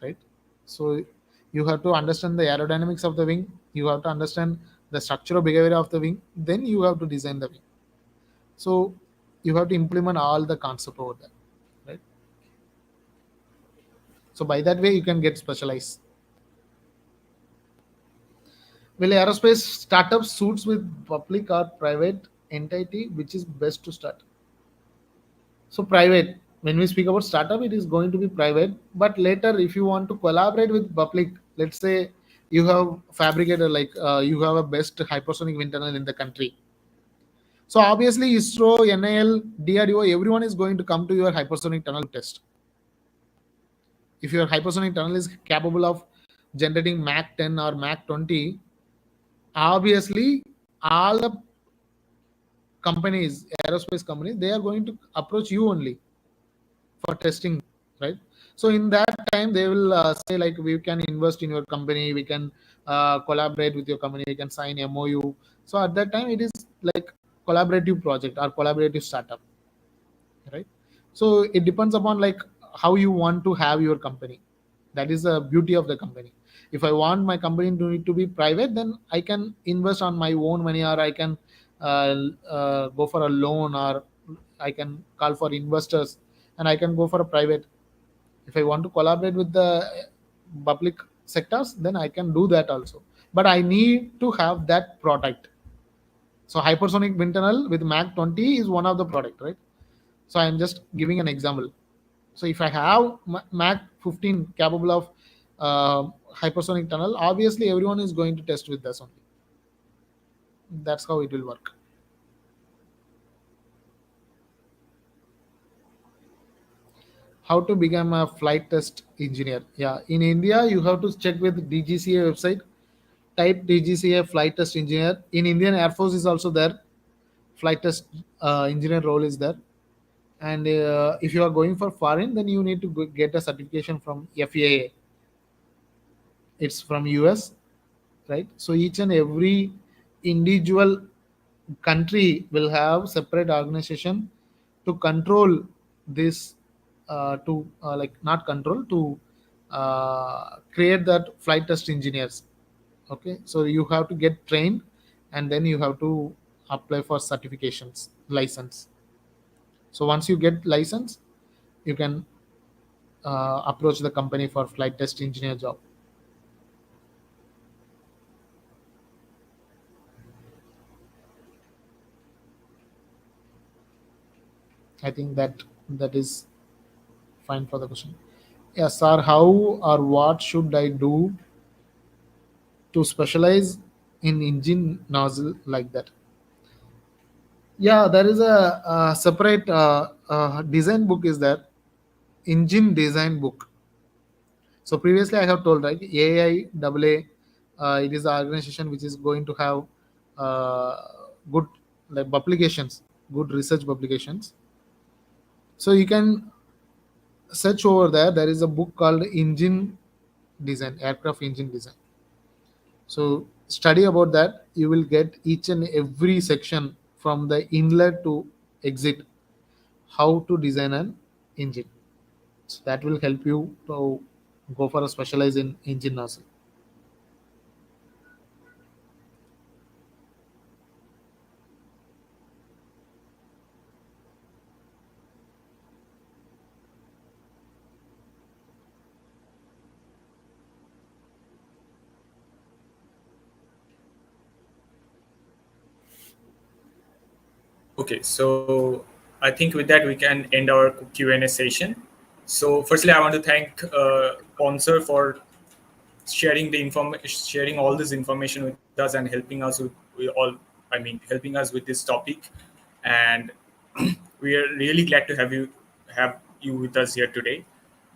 right? So you have to understand the aerodynamics of the wing. You have to understand the structural behavior of the wing. Then you have to design the wing. So you have to implement all the concept over there, right? So by that way you can get specialized. Will aerospace startup suits with public or private entity, which is best to start? So private, when we speak about startup, it is going to be private. But later, if you want to collaborate with public, let's say you have fabricator, like you have a best hypersonic wind tunnel in the country. So obviously, ISRO, NIL, DRDO, everyone is going to come to your hypersonic tunnel test. If your hypersonic tunnel is capable of generating Mach 10 or Mach 20, obviously all the companies, aerospace companies, they are going to approach you only for testing, right? So in that time they will say like we can invest in your company, we can collaborate with your company, we can sign MOU. So at that time it is like collaborative project or collaborative startup, right? So it depends upon like how you want to have your company. That is the beauty of the company. If I want my company to need to be private, then I can invest on my own money, or I can go for a loan, or I can call for investors and I can go for a private. If I want to collaborate with the public sectors, then I can do that also, but I need to have that product. So hypersonic wind tunnel with Mach 20 is one of the product, right? So I'm just giving an example. So if I have Mach 15 capable of hypersonic tunnel, obviously everyone is going to test with this only. That's how it will work. How to become a flight test engineer? Yeah, in India you have to check with DGCA website. Type DGCA flight test engineer. In Indian Air Force is also there. Flight test engineer role is there. And if you are going for foreign, then you need to get a certification from FAA. It's from US, right? So each and every individual country will have separate organization to control this, to like not control, to create that flight test engineers. Okay, so you have to get trained, and then you have to apply for certifications, license. So once you get license, you can approach the company for flight test engineer job. I think that is fine for the question. Yes, sir. How or what should I do to specialize in engine nozzle like that? Yeah, there is a separate design book is there, engine design book. So previously I have told, right, AIAA, it is the organization which is going to have uh, good like publications, good research publications. So you can search over there. There is a book called Engine Design, Aircraft Engine Design. So study about that. You will get each and every section from the inlet to exit, how to design an engine. So that will help you to go for a specialize in engine nozzle. Okay, so I think with that we can end our Q&A session. So firstly, I want to thank Sponsor for sharing all this information with us and helping us with all. I mean, helping us with this topic, and we are really glad to have you with us here today.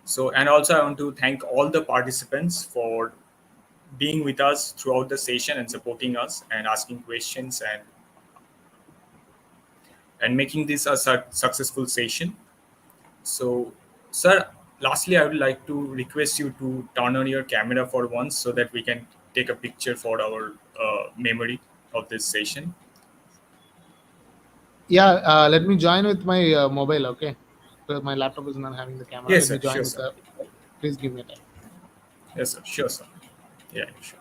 So, and also I want to thank all the participants for being with us throughout the session and supporting us and asking questions and making this a successful session. So, sir, lastly, I would like to request you to turn on your camera for once so that we can take a picture for our memory of this session. Yeah, let me join with my mobile, okay? Because my laptop is not having the camera. Yes, Let me sir. join Sure, with sir. the. Please give me a time. Yes, sir. Sure, sir. Yeah, sure.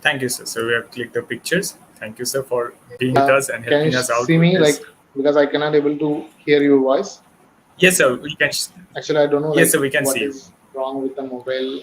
Thank you, sir. So we have clicked the pictures. Thank you, sir, for being with us and Can you helping us out see with me? this. Like, because I cannot able to hear your voice. Yes, sir. We can. Actually, I don't know Yes, like sir. We can what see you. is wrong with the mobile.